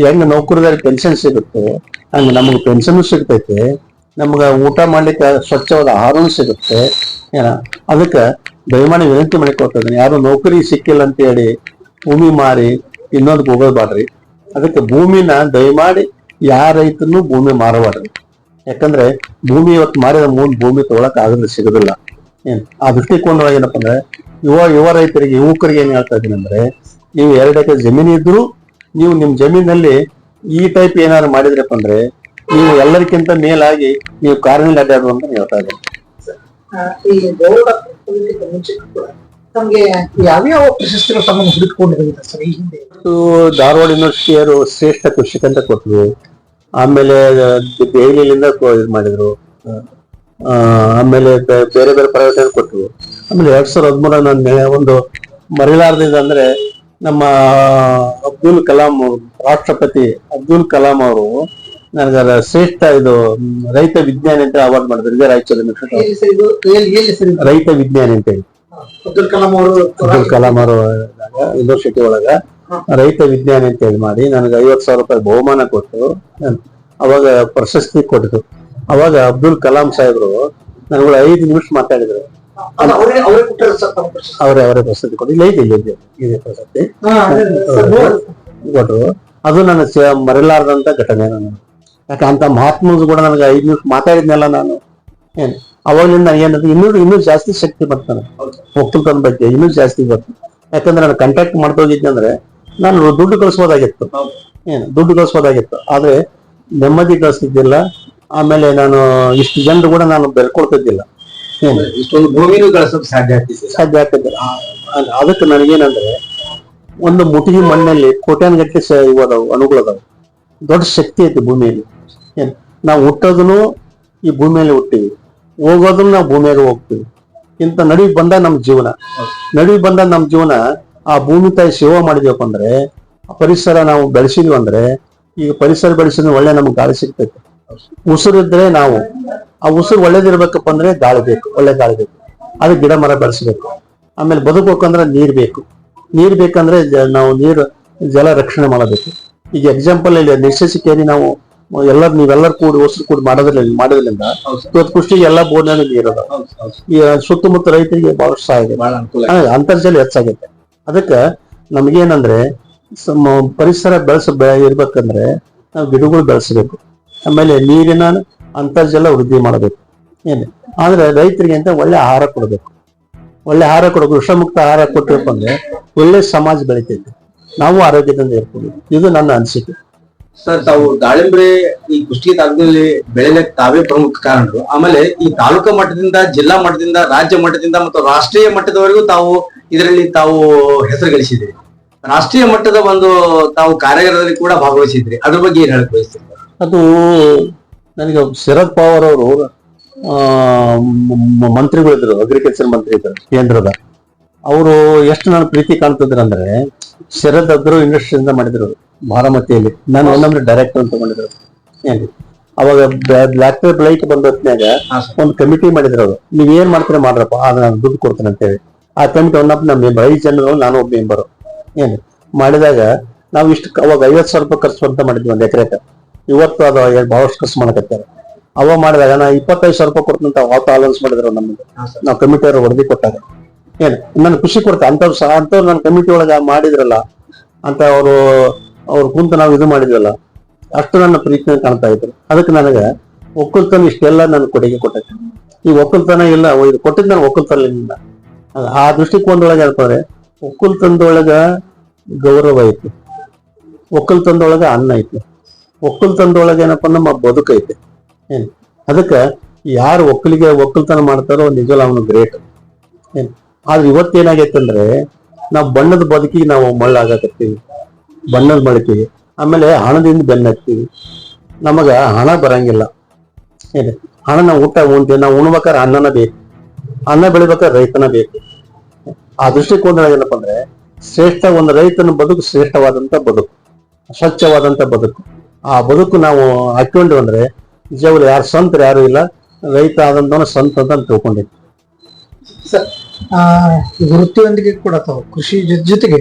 ಹೆಂಗ ನೌಕರದಾರಿ ಪೆನ್ಷನ್ ಸಿಗುತ್ತೆ ಹಂಗ ನಮಗೆ ಪೆನ್ಷನ್ ಸಿಗ್ತೈತೆ, ನಮ್ಗ ಊಟ ಮಾಡ್ಲಿಕ್ಕೆ ಸ್ವಚ್ಛವಾದ ಆಹಾರನೂ ಸಿಗುತ್ತೆ. ಏನ ಅದಕ್ಕೆ ದಯಮಾಡಿ ವಿನಂತಿ ಮಾಡಿಕೊಡ್ತಾ ಇದ್ದೀನಿ, ಯಾರು ನೌಕರಿ ಸಿಕ್ಕಿಲ್ಲ ಅಂತ ಹೇಳಿ ಭೂಮಿ ಮಾರಿ ಇನ್ನೊಂದಕ್ಕೆ ಹೋಗೋದ್ಬಾಡ್ರಿ. ಅದಕ್ಕೆ ಭೂಮಿನ ದಯಮಾಡಿ ಯಾರ ರೈತನು ಭೂಮಿ ಮಾರಬಾಡ್ರಿ. ಯಾಕಂದ್ರೆ ಭೂಮಿ ಇವತ್ತು ಮಾರಿದ ಭೂಮಿ ತಗೊಳಕ್ ಆಗಲ್ಲ, ಸಿಗೋದಿಲ್ಲ. ಆ ದೃಷ್ಟಿಕೋನ ಏನಪ್ಪ ಅಂದ್ರೆ ಯುವ ರೈತರಿಗೆ ಯುವಕರಿಗೆ ಏನ್ ಹೇಳ್ತಾ ಇದ್ದೀನಿ ಅಂದ್ರೆ, ನೀವು 2 ಎಕರೆ ಜಮೀನು ಇದ್ರು ನೀವು ನಿಮ್ ಜಮೀನಲ್ಲಿ ಈ ಟೈಪ್ ಏನಾದ್ರು ಮಾಡಿದ್ರಪ್ಪ ಅಂದ್ರೆ ನೀವು ಎಲ್ಲರಿಗಿಂತ ಮೇಲಾಗಿ ನೀವು ಕಾರಿನಲ್ಲಿ ಅಡ್ಡಾಡುವ ಅಂತ ಹೇಳ್ತಾ ಇದ್ದೀನಿ. ಈ ಗೌರವ ಮುಂಚೆ ಕೂಡ ತಮ್ಗೆ ಯಾವ್ಯಾವ ಪ್ರಶಸ್ತಿಗಳು ತಮ್ಮನ್ನು ಹುಡುಕಿಕೊಂಡಿದೆ ಸರ್ ಈ ಹಿಂದೆ? ಧಾರವಾಡ ಯೂನಿವರ್ಸಿಟಿಯವರು ಶ್ರೇಷ್ಠ ಕೃಷಿಕ ಅಂತ ಕೊಟ್ಟರು. ಆಮೇಲೆ ದೆಹಲಿಯಿಂದ ಇದು ಮಾಡಿದ್ರು. ಆಮೇಲೆ ಬೇರೆ ಬೇರೆ ಪ್ರೈವೇಟ್ ಕೊಟ್ಟರು. ಆಮೇಲೆ 2013 ನನ್ನ ಒಂದು ಮರಿಲಾರದಿಂದ ಅಂದ್ರೆ ನಮ್ಮ ಅಬ್ದುಲ್ ಕಲಾಂ, ರಾಷ್ಟ್ರಪತಿ ಅಬ್ದುಲ್ ಕಲಾಂ ಅವರು ನನಗೆ ಶ್ರೇಷ್ಠ ಇದು ರೈತ ವಿಜ್ಞಾನಿ ಅಂತ ಅವಾರ್ಡ್ ಮಾಡಿದ್ರು. ಇದೇ ರಾಯಚೂರು ರೈತ ವಿಜ್ಞಾನಿ ಅಂತ ಹೇಳಿ ಅಬ್ದುಲ್ ಕಲಾಂ ಅವರು ಯೂನಿವರ್ಸಿಟಿ ಒಳಗ ರೈತ ವಿಜ್ಞಾನಿ ಅಂತ ಹೇಳಿ ಮಾಡಿ ನನಗೆ 50,000 ರೂಪಾಯಿ ಬಹುಮಾನ ಕೊಟ್ಟು ಅವಾಗ ಪ್ರಶಸ್ತಿ ಕೊಟ್ಟಿದ್ರು. ಅವಾಗ ಅಬ್ದುಲ್ ಕಲಾಂ ಸಾಹೇಬ್ರು ನನಗಳು 5 ನಿಮಿಷ ಮಾತಾಡಿದ್ರು. ಅವರೇ ಪ್ರಶಸ್ತಿ ಕೊಟ್ಟು ಇದೆ ಪ್ರಶಸ್ತಿ ಕೊಟ್ಟರು. ಅದು ನನ್ನ ಮರೆಯಲಾರದಂತ ಘಟನೆ. ನಾನು ಯಾಕೆ ಅಂತ ಮಹಾತ್ಮರು ಕೂಡ ನನಗೆ 5 ನಿಮಿಷ ಮಾತಾಡಿದ್ನಲ್ಲ ನಾನು. ಅವಾಗಲಿಂದ ಏನಂದ್ರೆ ಇನ್ನೂ ಜಾಸ್ತಿ ಶಕ್ತಿ ಬರ್ತಾನೆ ಒಕ್ಕಲ್ತನ ಬಗ್ಗೆ ಇನ್ನೂ ಜಾಸ್ತಿ ಬರ್ತದೆ. ಯಾಕಂದ್ರೆ ನಾನು ಕಾಂಟ್ಯಾಕ್ಟ್ ಮಾಡ್ತೋಗಿದ್ದೆ ಅಂದ್ರೆ ನಾನು ದುಡ್ಡು ಕಳಿಸ್ಬೋದಾಗಿತ್ತು. ಆದ್ರೆ ನೆಮ್ಮದಿ ಕಳಿಸ್ತಿದ್ದಿಲ್ಲ. ಆಮೇಲೆ ನಾನು ಇಷ್ಟು ಜನರು ಕೂಡ ನಾನು ಬೆಳ್ಕೊಳ್ತಿದ್ದಿಲ್ಲ. ಇಷ್ಟೊಂದು ಭೂಮಿನೂ ಗಳಿಸೋಕೆ ಸಾಧ್ಯ ಆಗ್ತಿದ್ದಿಲ್ಲ. ಅದಕ್ಕೆ ನನಗೇನಂದ್ರೆ ಒಂದು ಮುಟಿಗೆ ಮಣ್ಣಲ್ಲಿ ಕೋಟ್ಯಾನುಗಟ್ಟಲೆ ಇವದಾವು ಅಣುಗಳದಾವು. ದೊಡ್ಡ ಶಕ್ತಿ ಐತಿ ಭೂಮಿಯಲ್ಲಿ. ನಾವು ಹುಟ್ಟೋದನ್ನು ಈ ಭೂಮಿಯಲ್ಲಿ ಹುಟ್ಟಿವಿ, ಹೋಗೋದನ್ನು ನಾವು ಭೂಮಿಯಾಗ ಹೋಗ್ತೀವಿ. ಇಂಥ ನಡುವೆ ಬಂದ ನಮ್ಮ ಜೀವನ ಆ ಭೂಮಿ ತಾಯಿ ಸೇವೆ ಮಾಡಿದ್ವಪ್ಪ ಅಂದ್ರೆ, ಆ ಪರಿಸರ ನಾವು ಬೆಳೆಸಿದ್ವಿ ಅಂದ್ರೆ, ಈಗ ಪರಿಸರ ಬೆಳೆಸಿದ್ರೆ ಒಳ್ಳೆ ನಮ್ಗೆ ಗಾಳಿ ಸಿಗ್ತೈತೆ. ಉಸಿರಿದ್ರೆ ನಾವು ಆ ಉಸಿರು ಒಳ್ಳೇದಿರ್ಬೇಕಪ್ಪ ಅಂದ್ರೆ ಗಾಳಿ ಬೇಕು, ಒಳ್ಳೆ ಗಾಳಿ ಬೇಕು. ಅದಕ್ಕೆ ಗಿಡ ಮರ ಬೆಳೆಸ್ಬೇಕು. ಆಮೇಲೆ ಬದುಕಬೇಕಂದ್ರೆ ನೀರ್ ಬೇಕಂದ್ರೆ ನಾವು ಜಲ ರಕ್ಷಣೆ ಮಾಡಬೇಕು. ಈಗ ಎಕ್ಸಾಂಪಲ್ ಇಲ್ಲಿ ನೆಸೆಸಿಟಿಯಲ್ಲಿ ನಾವು ನೀವೆಲ್ಲರೂ ಕೂಡಿ ಉಸಿರು ಕೂಡಿ ಮಾಡೋದ್ರಿಂದ ಇವತ್ತು ಕೃಷಿಗೆ ಎಲ್ಲ ಬೋರ್ನಲ್ಲಿ ನೀರದ ಈ ಸುತ್ತಮುತ್ತ ರೈತರಿಗೆ ಬಹಳಷ್ಟು ಸಹಾಯ ಇದೆ, ಅಂತರ್ಜಲ ಹೆಚ್ಚಾಗೈತೆ. ಅದಕ್ಕೆ ನಮ್ಗೇನಂದ್ರೆ ಪರಿಸರ ಇರ್ಬೇಕಂದ್ರೆ ನಾವು ಗಿಡಗಳು ಬೆಳೆಸಬೇಕು. ಆಮೇಲೆ ನೀರಿನ ಅಂತರ್ಜಲ ವೃದ್ಧಿ ಮಾಡಬೇಕು. ಆದ್ರೆ ರೈತರಿಗೆ ಅಂತ ಒಳ್ಳೆ ಆಹಾರ ಕೊಡಬೇಕು. ವಿಷಮುಕ್ತ ಆಹಾರ ಕೊಟ್ಟಿರಪ್ಪ ಅಂದ್ರೆ ಒಳ್ಳೆ ಸಮಾಜ ಬೆಳಿತೈತೆ, ನಾವು ಆರೋಗ್ಯದಿಂದ ಇರ್ತೀವಿ. ಇದು ನನ್ನ ಅನಿಸಿಕೆ. ಸರ್, ತಾವು ದಾಳಿಂಬ್ರೆ ಈ ಕುಷ್ಟಗಿ ತಾಲೂಕಿನಲ್ಲಿ ಬೆಳೆಯಲಿಕ್ಕೆ ತಾವೇ ಪ್ರಮುಖ ಕಾರಣರು. ಆಮೇಲೆ ಈ ತಾಲೂಕು ಮಟ್ಟದಿಂದ, ಜಿಲ್ಲಾ ಮಟ್ಟದಿಂದ, ರಾಜ್ಯ ಮಟ್ಟದಿಂದ ಮತ್ತು ರಾಷ್ಟ್ರೀಯ ಮಟ್ಟದವರೆಗೂ ಇದರಲ್ಲಿ ತಾವು ಹೆಸರು ಗಳಿಸಿದ್ರಿ. ರಾಷ್ಟ್ರೀಯ ಮಟ್ಟದ ಒಂದು ತಾವು ಕಾರ್ಯಾಗಾರದಲ್ಲಿ ಕೂಡ ಭಾಗವಹಿಸಿದ್ರಿ. ಅದ್ರ ಬಗ್ಗೆ ಏನ್ ಹೇಳಕ್ ಬಯಸ್ತೀರಿ? ಅದು ನನಗೆ ಶರದ್ ಪವಾರ್ ಅವರು ಮಂತ್ರಿಗಳಿದ್ರು, ಅಗ್ರಿಕಲ್ಚರ್ ಮಂತ್ರಿ ಇದ್ರು ಕೇಂದ್ರದ. ಅವರು ಎಷ್ಟು ನಾನು ಪ್ರೀತಿ ಕಾಣ್ತಿದ್ರು ಅಂದ್ರೆ, ಶರದ್ ಅಗ್ರೋ ಇಂಡಸ್ಟ್ರಿಯಿಂದ ಮಾಡಿದ್ರು ಬಾರಾಮತಿಯಲ್ಲಿ. ನಾನು ಒಂದೊಂದ್ರೆ ಡೈರೆಕ್ಟರ್ ಅಂತ ತಗೊಂಡಿದ್ರು. ಅವಾಗ ಬ್ಲಾಕ್ಟರ್ ಬ್ಲೈಟ್ ಬಂದ ಹೊತ್ನ್ಯಾಗ ಒಂದು ಕಮಿಟಿ ಮಾಡಿದ್ರು. ಅವರು ನೀವ್ ಏನ್ ಮಾಡ್ತಾರೆ ಮಾಡ್ರಪ್ಪ, ಆದ್ರೆ ನಾನು ದುಡ್ಡು ಕೊಡ್ತೇನೆ ಅಂತ ಹೇಳಿ. ಆ ಕಮಿಟಿ ನಮ್ಮ ಮೆಂಬರ್ 5 ಜನರು, ನಾನು ಒಬ್ಬ ಮೆಂಬರು. ಮಾಡಿದಾಗ ನಾವು ಇಷ್ಟು ಅವಾಗ 50,000 ರೂಪಾಯಿ ಖರ್ಚು ಅಂತ ಮಾಡಿದ್ವಿ ಒಂದು ಎಕರೆಗೆ. ಇವತ್ತು ಅದು ಬಹಳಷ್ಟು ಖರ್ಚು ಮಾಡಕತ್ತಾರೆ. ಅವಾಗ ಮಾಡಿದಾಗ ನಾ 25,000 ರೂಪಾಯಿ ಕೊಡ್ತಂತ ಅವತ್ತು ಅಲೌನ್ಸ್ ಮಾಡಿದ್ರು ನಮ್ಗೆ. ನಾವು ಕಮಿಟಿಯವರು ವರದಿ ಕೊಟ್ಟಾಗ ಏನ್ ನನ್ ಖುಷಿ ಕೊಡ್ತ ಅಂತವ್ರು ನನ್ನ ಕಮಿಟಿ ಒಳಗ ಮಾಡಿದ್ರಲ್ಲ ಅಂತ ಅವ್ರು ಕುಂತು ನಾವು ಇದು ಮಾಡಿದ್ವಲ್ಲ, ಅಷ್ಟು ನನ್ನ ಪ್ರೀತಿನ ಕಾಣ್ತಾ ಇದ್ರು. ಅದಕ್ಕೆ ನನಗ ಒಕ್ಕಲ್ತನ ಇಷ್ಟೆಲ್ಲ ನನ್ನ ಕೊಡುಗೆ ಕೊಟ್ಟೈತೆ. ಈ ಒಕ್ಕಲ್ತನ ಇಲ್ಲ, ಇದು ಕೊಟ್ಟಿದ್ ನಾನು ಒಕ್ಕಲ್ತನದಿಂದ. ಆ ದೃಷ್ಟಿಕೋನದೊಳಗೆ ಹೇಳ್ತಾರೆ, ಒಕ್ಕಲ್ತನದೊಳಗ ಗೌರವ ಐತಿ, ಒಕ್ಕಲ್ತನದೊಳಗ ಅನ್ನ ಐತಿ, ಒಕ್ಕಲ್ತನದೊಳಗ ಏನಪ್ಪಾ ನಮ್ಮ ಬದುಕೈತೆ. ಏನ್ ಅದಕ್ಕ ಯಾರು ಒಕ್ಕಲ್ತನ ಮಾಡ್ತಾರೋ ನಿಜವಲ್ಲ ಅವನು ಗ್ರೇಟ್. ಏನ್ ಆದ್ರೆ ಇವತ್ತೇನಾಗೈತೆ ಅಂದ್ರೆ ನಾವು ಬಣ್ಣದ ಬದುಕಿಗೆ ನಾವು ಮಳ್ಳಾಗತ್ತೀವಿ, ಬಣ್ಣದ ಬಳಕೆಗೆ. ಆಮೇಲೆ ಹಣದಿಂದ ಬೆನ್ನ ಹತ್ತೀವಿ, ನಮಗ ಹಣ ಬರಂಗಿಲ್ಲ. ಏನ್ ಹಣ ನಾವು ಊಟ ಉಣ್ತೀವಿ, ನಾವು ಉಣ್ಬೇಕಾದ್ರೆ ಅನ್ನನ ಬೇಕು, ಅನ್ನ ಬೆಳಿಬೇಕಾದ್ರೆ ರೈತನ ಬೇಕು. ಆ ದೃಷ್ಟಿಕೋನದಾಗ ಏನಪ್ಪಾ ಅಂದ್ರೆ ಒಂದು ರೈತನ ಬದುಕು ಶ್ರೇಷ್ಠವಾದಂತ ಬದುಕು, ಸ್ವಚ್ಛವಾದಂತ ಬದುಕು. ಆ ಬದುಕು ನಾವು ಹಾಕೊಂಡು ಅಂದ್ರೆ ನಿಜವಾಗ್ಲು ಯಾರು ಸಂತರು ಯಾರು ಇಲ್ಲ, ರೈತ ಆದಂತವನ ಸಂತ ಅಂತ ತಿಳ್ಕೊಂಡಿದ್ವಿ. ಸರ್, ವೃತ್ತಿಯೊಂದಿಗೆ ಕೂಡ ತಾವು ಕೃಷಿ ಜೊತೆಗೆ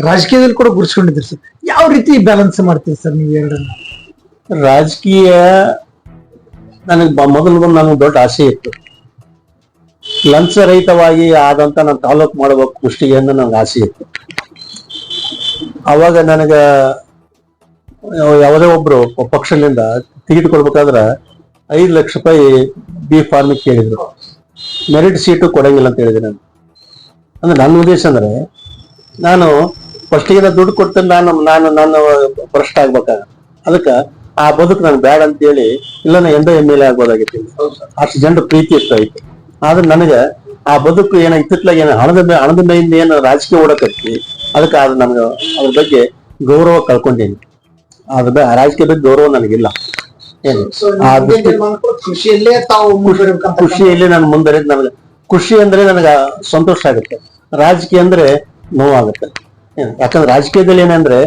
ರಾಜಕೀಯದಲ್ಲಿ ಕೂಡ ಗುರುಸ್ಕೊಂಡಿದ್ರಿ ಸರ್. ಯಾವ ರೀತಿ ಬ್ಯಾಲೆನ್ಸ್ ಮಾಡ್ತೀರಿ ಸರ್ ನೀವು ಎರಡನ್ನ? ರಾಜಕೀಯ ನನಗೆ ಮೊದಲು ನನಗೆ ದೊಡ್ಡ ಆಸೆ ಇತ್ತು. ಲಂಚ ರಹಿತವಾಗಿ ಆದಂತ ನಾನು ತಾಲೂಕು ಮಾಡಬೇಕು ಕುಷ್ಟಗಿಗೆ ನನಗೆ ಆಸೆ ಇತ್ತು. ಅವಾಗ ನನಗ ಯಾವುದೇ ಒಬ್ರು ಪಕ್ಷದಿಂದ ಟಿಕೆಟ್ ಕೊಡ್ಬೇಕಾದ್ರ 5 ಲಕ್ಷ ರೂಪಾಯಿ ಬಿ ಫಾರ್ಮಿಗೆ ಕೇಳಿದ್ರು. ಮೆರಿಟ್ ಸೀಟು ಕೊಡಂಗಿಲ್ಲ ಅಂತ ಹೇಳಿದೆ ನಾನು. ಅಂದ್ರೆ ನನ್ನ ಉದ್ದೇಶ ಅಂದ್ರೆ ನಾನು ಫಸ್ಟಿಗೆ ದುಡ್ಡು ಕೊಡ್ತೇನೆ, ನಾನು ಭ್ರಷ್ಟ ಆಗ್ಬೇಕಾಗ. ಅದಕ್ಕೆ ಆ ಬದುಕು ನಾನು ಬ್ಯಾಡ ಅಂತ ಹೇಳಿ, ಇಲ್ಲ ನಾ ಎಂದೋ MLA ಆಗ್ಬೋದಾಗಿತ್ತು. ಅಷ್ಟು ಜನರ ಪ್ರೀತಿ ಇರ್ತಾಯಿತ್ತು. ಆದ್ರೆ ನನಗೆ ಆ ಬದುಕು ಇತ್ತಿತ್ಲಾಗ ಹಣದ ಮೇಲಿಂದ ಏನು ರಾಜಕೀಯ ಓಡಕತ್ತಿ, ಅದಕ್ಕೆ ಅದು ನನಗೆ ಅದ್ರ ಬಗ್ಗೆ ಗೌರವ ಕಳ್ಕೊಂಡೀನಿ. ರಾಜಕೀಯ ಬಗ್ಗೆ ಗೌರವ ನನಗಿಲ್ಲ. ಏನು ಕೃಷಿಯಲ್ಲೇ ತಾವು ಖುಷಿಯಲ್ಲಿ ನಾನು ಮುಂದುವರೆದು ನನಗೆ ಖುಷಿ ಅಂದ್ರೆ ನನಗೆ ಸಂತೋಷ ಆಗುತ್ತೆ. ರಾಜಕೀಯ ಅಂದ್ರೆ ನೋವಾಗುತ್ತೆ. ಯಾಕಂದ್ರೆ ರಾಜಕೀಯದಲ್ಲಿ ಏನಂದ್ರೆ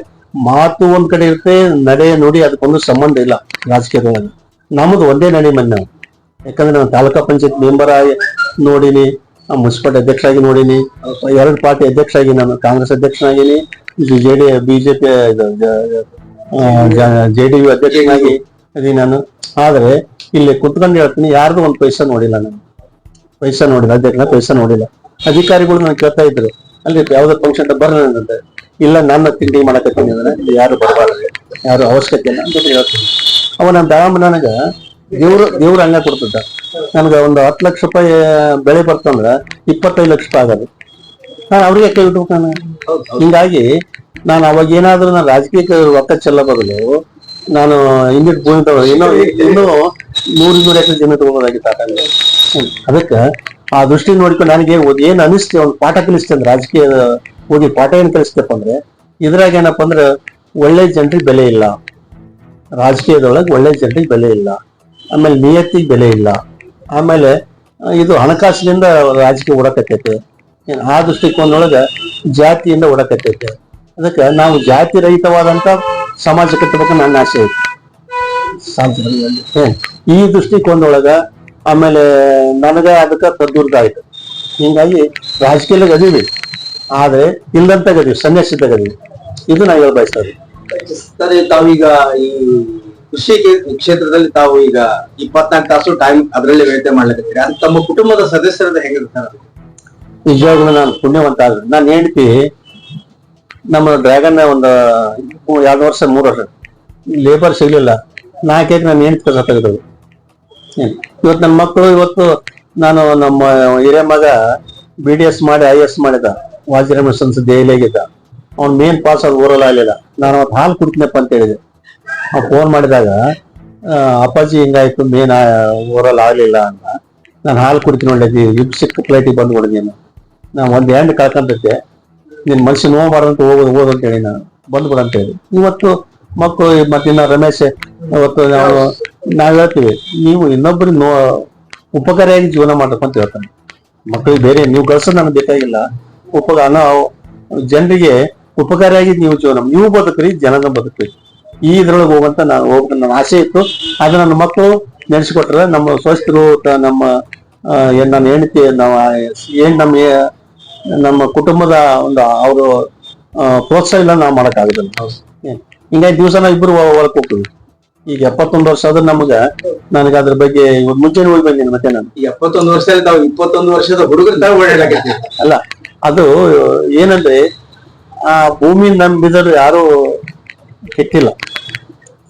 ಮಾತು ಒಂದ್ ಕಡೆ ಇರುತ್ತೆ, ನಡೆ ನುಡಿ ಅದಕ್ಕೊಂದು ಸಂಬಂಧ ಇಲ್ಲ ರಾಜಕೀಯದೊಳಗೆ. ನಮ್ಮದು ಒಂದೇ ನಡೆ ಮನೆ ನಾವು. ಯಾಕಂದ್ರೆ ನಾನು ತಾಲೂಕಾ ಪಂಚಾಯತ್ ಮೆಂಬರ್ ಆಗಿ ನೋಡಿನಿ, ಮುನ್ಸಿಪಾಲಿಟಿ ಅಧ್ಯಕ್ಷ ಆಗಿ ನೋಡಿನಿ, 2 ಪಾರ್ಟಿ ಅಧ್ಯಕ್ಷ ಆಗಿ, ನಾನು ಕಾಂಗ್ರೆಸ್ ಅಧ್ಯಕ್ಷನಾಗಿನಿ, ಬಿಜೆಪಿ JDU ಅಧ್ಯಕ್ಷನಾಗಿ ಇದೀನಿ ನಾನು. ಆದ್ರೆ ಇಲ್ಲಿ ಕುತ್ಕೊಂಡು ಹೇಳ್ತೀನಿ, ಯಾರ್ದು ಒಂದು ಪೈಸಾ ನೋಡಿಲ್ಲ ನಾನು. ಪೈಸಾ ನೋಡಿಲ್ಲ, ಅಧ್ಯಕ್ಷನ ಪೈಸಾ ನೋಡಿಲ್ಲ. ಅಧಿಕಾರಿಗಳು ನಾನು ಕೇಳ್ತಾ ಇದ್ರು, ಅಲ್ಲಿ ಯಾವ್ದೋ ಫಂಕ್ಷನ್ ಬರ್ರಿ ಅಂತ. ಇಲ್ಲ, ನನ್ನ ತಿಂಡಿ ಮಾಡಕತ್ತೀನಿ ಅಂದ್ರೆ ಯಾರು ಬರಬಾರ್ದು, ಯಾರು ಅವಶ್ಯಕತೆ ಇಲ್ಲ ಅಂತ ಹೇಳ್ತೀನಿ. ಅವ ನನ್ನ ದಾಮ ನನಗ ದೇವ್ರು ಹಂಗ ಕೊಡ್ತಿದ್ದ. ನನ್ಗ ಒಂದು 10 ಲಕ್ಷ ರೂಪಾಯಿ ಬೆಳೆ ಬರ್ತಂದ್ರ 25 ಲಕ್ಷ ರೂಪಾಯಿ ಆಗೋದು. ನಾನು ಅವ್ರಿಗೆ ಕೈ ಇಟ್ಬೇಕು ನಾನು. ಹಿಂಗಾಗಿ ನಾನು ಅವಾಗ ಏನಾದ್ರೂ ನಾನು ರಾಜಕೀಯಕ್ಕೆ ರೊಕ್ಕ ಚೆಲ್ಲ ಬದಲು ನಾನು ಇಂದಿಟ್ ಭೂಮಿ ತಗೋ ಇನ್ನೂ 100 ಎಕರೆ ಜಮೀನು ತಗೋಬೋದಾಗಿತ್ತು. ಅದಕ್ಕೆ ಆ ದೃಷ್ಟಿ ನೋಡ್ಕೊಂಡು ನನಗೆ ಏನ್ ಅನಿಸ್ತೆ, ಒಂದು ಪಾಠ ಕಲಿಸ್ತೇನೆ ಅಂದ್ರೆ ರಾಜಕೀಯ ಹೋಗಿ ಪಾಠ ಏನ್ ಕಲಿಸ್ತೇಪ್ಪ ಅಂದ್ರೆ, ಇದ್ರಾಗ ಏನಪ್ಪಾ ಅಂದ್ರೆ ಒಳ್ಳೆ ಜನರಿಗೆ ಬೆಲೆ ಇಲ್ಲ, ರಾಜಕೀಯದೊಳಗೆ ಒಳ್ಳೆ ಜನರಿಗೆ ಬೆಲೆ ಇಲ್ಲ, ಆಮೇಲೆ ನಿಯತ್ತಿಗೆ ಬೆಲೆ ಇಲ್ಲ, ಆಮೇಲೆ ಇದು ಹಣಕಾಸಿನಿಂದ ರಾಜಕೀಯ ಓಡಕತ್ತೈತೆ. ಆ ದೃಷ್ಟಿಕೋನದೊಳಗ ಜಾತಿಯಿಂದ ಓಡಕತ್ತೈತೆ. ಅದಕ್ಕೆ ನಾವು ಜಾತಿ ರಹಿತವಾದಂತ ಸಮಾಜ ಕಟ್ಟಬೇಕು ನನ್ನ ಆಸೆ ಐತಿ. ಈ ದೃಷ್ಟಿಕೋನದೊಳಗ ಆಮೇಲೆ ನನಗ ಅದಕ್ಕೆ ತದ್ದುರ್ದ ಆಯ್ತು. ಹಿಂಗಾಗಿ ರಾಜಕೀಯದಾಗ ಅದೀವಿ, ಆದ್ರೆ ಇಲ್ಲಂತ ಗದೀವಿ, ಸನ್ಯಾಸಿದ್ದ ಗದೀವಿ. ಇದು ನಾ ಹೇಳ ಬಯಸ್ತಾ ಇದ್ದೀನಿ. ತಾವೀಗ ಈ ಕೃಷಿ ಕ್ಷೇತ್ರದಲ್ಲಿ ತಾವು ಈಗ 24 ತಾಸು ಟೈಮ್ ಅದರಲ್ಲಿ ವ್ಯವಸ್ಥೆ ಮಾಡ್ಲಿಕ್ಕೆ ಅದು ತಮ್ಮ ಕುಟುಂಬದ ಸದಸ್ಯರದ ಹೆಂಗಿರ್ತಾರೆ? ನಿಜವಾಗ್ಲೂ ನಾನು ಪುಣ್ಯವಂತ ಆದ್ರೆ ನಾನು ಹೇಳ್ತಿ, ನಮ್ಮ ಡ್ರ್ಯಾಗನ್ ಒಂದು 2 ವರ್ಷ 3 ವರ್ಷ ಲೇಬರ್ ಸಿಗ್ಲಿಲ್ಲ. 4 ಎಕರೆ ನಾನು ಹೆಂಡತಿ ಕಸ ತೆಗೆದ್ರು. ಇವತ್ತು ನನ್ನ ಮಕ್ಕಳು, ಇವತ್ತು ನಾನು ನಮ್ಮ ಹಿರಿಯ ಮಗ BDS ಮಾಡಿ IS ಮಾಡಿದ, ವಾಜಿರಾಮ ಸಂಸದ ದೆಹಲಿಯಾಗಿದ್ದ. ಅವ್ನು ಮೇನ್ ಪಾಸ್ ಅದು ಓರಲ್ ಆಗ್ಲಿಲ್ಲ. ನಾನು ಅವತ್ತು ಹಾಲು ಕುಡ್ತೀನಪ್ಪ ಅಂತ ಹೇಳಿದೆ. ಅವ್ನು ಫೋನ್ ಮಾಡಿದಾಗ, ಅಪ್ಪಾಜಿ ಹಿಂಗಾಯ್ತು, ಮೇನ್ ಓರಲ್ ಆಗ್ಲಿಲ್ಲ ಅಂತ. ನಾನು ಹಾಲು ಕುಡ್ತೀನಿ, ಒಳ್ಳೇದು ಇಬ್ ಸಿಕ್ಕ ಫ್ಲೈಟಿಗೆ ಬಂದು ಕೊಡಿದ್ದೀನಿ. ನಾನು ಒಂದು ಹ್ಯಾಂಡ್ ಕಳ್ಕೊಂತಿದ್ದೆ, ನಿನ್ ಮನುಷ್ಯ ನೋವಾರಂತ ಓದು ಅಂತ ಹೇಳಿ ನಾನು ಬಂದ್ಬಿಡ ಅಂತ ಹೇಳಿ. ಇವತ್ತು ಮಕ್ಕಳು ಮತ್ತಿನ್ನ ರಮೇಶ್, ಇವತ್ತು ನಾವ್ ಹೇಳ್ತೀವಿ, ನೀವು ಇನ್ನೊಬ್ಬರಿಗೆ ಉಪಕಾರಿಯಾಗಿ ಜೀವನ ಮಾಡ್ಬೇಕು ಅಂತ ಹೇಳ್ತಾನೆ. ಮಕ್ಕಳಿಗೆ ಬೇರೆ ನೀವು ಗಳಿಸೋದು ನನಗೆ ಬೇಕಾಗಿಲ್ಲ, ಜನರಿಗೆ ಉಪಕಾರಿಯಾಗಿ ನೀವು ಜೀವನ, ನೀವು ಬದುಕ್ರಿ, ಜನನ ಬದುಕ್ರಿ. ಈ ಇದ್ರೊಳಗೆ ಹೋಗಂತ ನಾನು ಹೋಗ್ಬೇಕು ನನ್ನ ಆಸೆ ಇತ್ತು. ಅದು ನನ್ನ ಮಕ್ಕಳು ನೆನೆಸ್ಕೊಟ್ರೆ, ನಮ್ಮ ಸ್ವಸ್ಥರು, ನಮ್ಮ ನನ್ನ ಹೆಂಡತಿ, ಏನ್ ನಮ್ಮ ಕುಟುಂಬದ ಒಂದು ಅವರು ಪ್ರೋತ್ಸಾಹ ಇಲ್ಲ ನಾವು ಮಾಡಕ್ ಆಗುದಿಲ್ಲ. ಹಿಂಗಾಗಿ ದಿವಸ ನಾವು ಇಬ್ರು ಹೊರಕ್ ಹೋಗ್ತೀವಿ. ಈಗ 71 ವರ್ಷ ಆದ್ರೆ ನನಗೆ ಅದ್ರ ಬಗ್ಗೆ ಮುಂಚೆನೆ ಹೋಗಿ ಬಂದಿನಿ. ಮತ್ತೆ ನಾನು ಈ 71 ವರ್ಷದಲ್ಲಿ ತಾವು 21 ವರ್ಷದ ಹುಡುಗರ ತರ ಓಡಾಡಕತ್ತೀವಿ. ಅಲ್ಲ, ಅದು ಏನಂದ್ರೆ ಆ ಭೂಮಿ ನಂಬಿದರು ಯಾರು ಕೆಟ್ಟಿಲ್ಲ,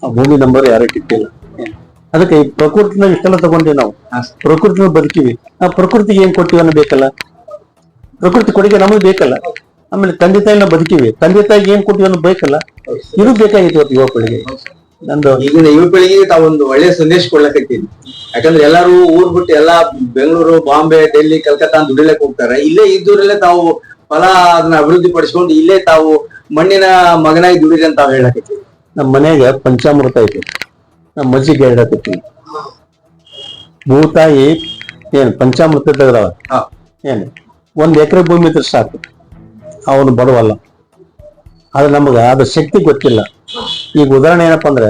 ಆ ಭೂಮಿ ನಂಬರ್ ಯಾರು ಕೆಟ್ಟಿಲ್ಲ. ಅದಕ್ಕೆ ಈ ಪ್ರಕೃತಿನ ಇಷ್ಟೆಲ್ಲ ತಗೊಂಡಿವಿ ನಾವು, ಪ್ರಕೃತಿನ ಬದುಕಿವಿ. ಆ ಪ್ರಕೃತಿಗೆ ಏನ್ ಕೊಟ್ಟಿವಿ ಅನ್ನೋ ಬೇಕಲ್ಲ, ಪ್ರಕೃತಿ ಕೊಡುಗೆ ನಮಗೆ ಬೇಕಲ್ಲ. ಆಮೇಲೆ ತಂದೆ ತಾಯಿ ನಾವು ಬದುಕಿವಿ, ತಂದೆ ತಾಯಿಗೆ ಏನ್ ಕೊಟ್ಟಿವಿ ಅನ್ನೋ ಬೇಕಲ್ಲ. ಇದು ಬೇಕಾಗಿತ್ತು ಇವತ್ತು ಯುವ ಪೀಳಿಗೆ. ನಂದು ಈಗಿನ ಯುವ ಪೀಳಿಗೆಗೆ ತಾವು ಒಂದು ಒಳ್ಳೆಯ ಸಂದೇಶ ಕೊಡ್ಲಕತ್ತೀನಿ. ಯಾಕಂದ್ರೆ ಎಲ್ಲಾರು ಊರ್ ಬಿಟ್ಟು ಎಲ್ಲಾ ಬೆಂಗಳೂರು, ಬಾಂಬೆ, ಡೆಲ್ಲಿ, ಕಲ್ಕತ್ತಾ ಅಂತ ದುಡಿಲಕ್ ಹೋಗ್ತಾರೆ. ಇಲ್ಲೇ ಇದ್ದೂರಲ್ಲೇ ತಾವು ಫಲ ಅದನ್ನ ಅಭಿವೃದ್ಧಿ ಪಡಿಸ್ಕೊಂಡು ಇಲ್ಲೇ ತಾವು ಮಣ್ಣಿನ ಮಗನಾಗಿ ದುಡಿರಿ ಅಂತ ತಾವು ಹೇಳಕತ್ತೀವಿ. ನಮ್ಮ ಮನೆಯಾಗ ಪಂಚಾಮೃತ ಐತಿ, ನಮ್ಮ ಮಜ್ಜಿಗೆ ಹೇಳಕತ್ತೀವಿ. ಭೂತಾಯಿ ಏನ್ ಪಂಚಾಮೃತ ತೆಗ್ದವ, ಏನ್ 1 ಎಕರೆ ಭೂಮಿ ಇದ್ರೆ ಸಾಕು, ಅವನು ಬಡವಲ್ಲ. ಅದು ನಮಗ ಅದ್ರ ಶಕ್ತಿ ಗೊತ್ತಿಲ್ಲ. ಈಗ ಉದಾಹರಣೆ ಏನಪ್ಪಾ ಅಂದ್ರೆ,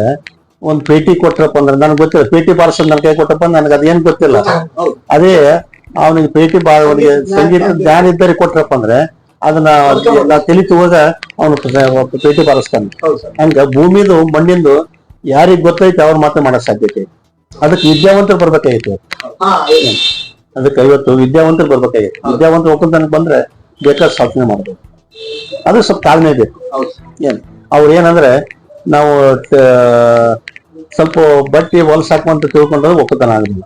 ಒಂದ್ ಪೇಟಿ ಕೊಟ್ರಪ್ಪ ಅಂದ್ರೆ ನನಗೆ ಗೊತ್ತಿಲ್ಲ, ಪೇಟಿ ಬಾರಿಸೋದ್ ನನ್ನ ಕೈ ಕೊಟ್ಟಪ್ಪ ನನಗೆ ಅದೇನ್ ಗೊತ್ತಿಲ್ಲ. ಅದೇ ಅವನಿಗೆ ಪೇಟಿ ಅವನಿಗೆ ಸಂಗೀತ ಜ್ಞಾನ ಇದ್ದರೆ ಕೊಟ್ರಪ್ಪ ಅಂದ್ರೆ ಅದನ್ನ ನಾವು ತಿಳಿತು ಹೋಗ ಅವನು ಪೇಟಿ ಬಾರಿಸ್ತಾನೆ. ಹಂಗ ಭೂಮಿದು ಮಣ್ಣಿಂದು ಯಾರಿಗ್ ಗೊತ್ತೈತೆ ಅವ್ರು ಮಾತ್ರ ಮಾಡೋ ಸಾಧ್ಯತೆ. ಅದಕ್ಕೆ ವಿದ್ಯಾವಂತರು ಬರ್ಬೇಕಾಗಿತ್ತು. ಅದಕ್ಕೆ ಇವತ್ತು ವಿದ್ಯಾವಂತರು ಬರ್ಬೇಕಾಗಿತ್ತು. ವಿದ್ಯಾವಂತರು ಒಕ್ಕಲ್ತನಕ್ಕೆ ಬಂದ್ರೆ ಬೇಕಾದ ಸಾಧನೆ ಮಾಡ್ಬೇಕು. ಅದು ಸ್ವಲ್ಪ ತಾಳ್ಮೆ ಬೇಕು. ಏನ್ ಅವ್ರು ಏನಂದ್ರೆ ನಾವು ಸ್ವಲ್ಪ ಬಟ್ಟಿ ಹೊಲಸು ಹಾಕುವಂತ ತಿಳ್ಕೊಂಡ್ರೆ ಒಕ್ಕಲ್ತನ ಆಗುದಿಲ್ಲ.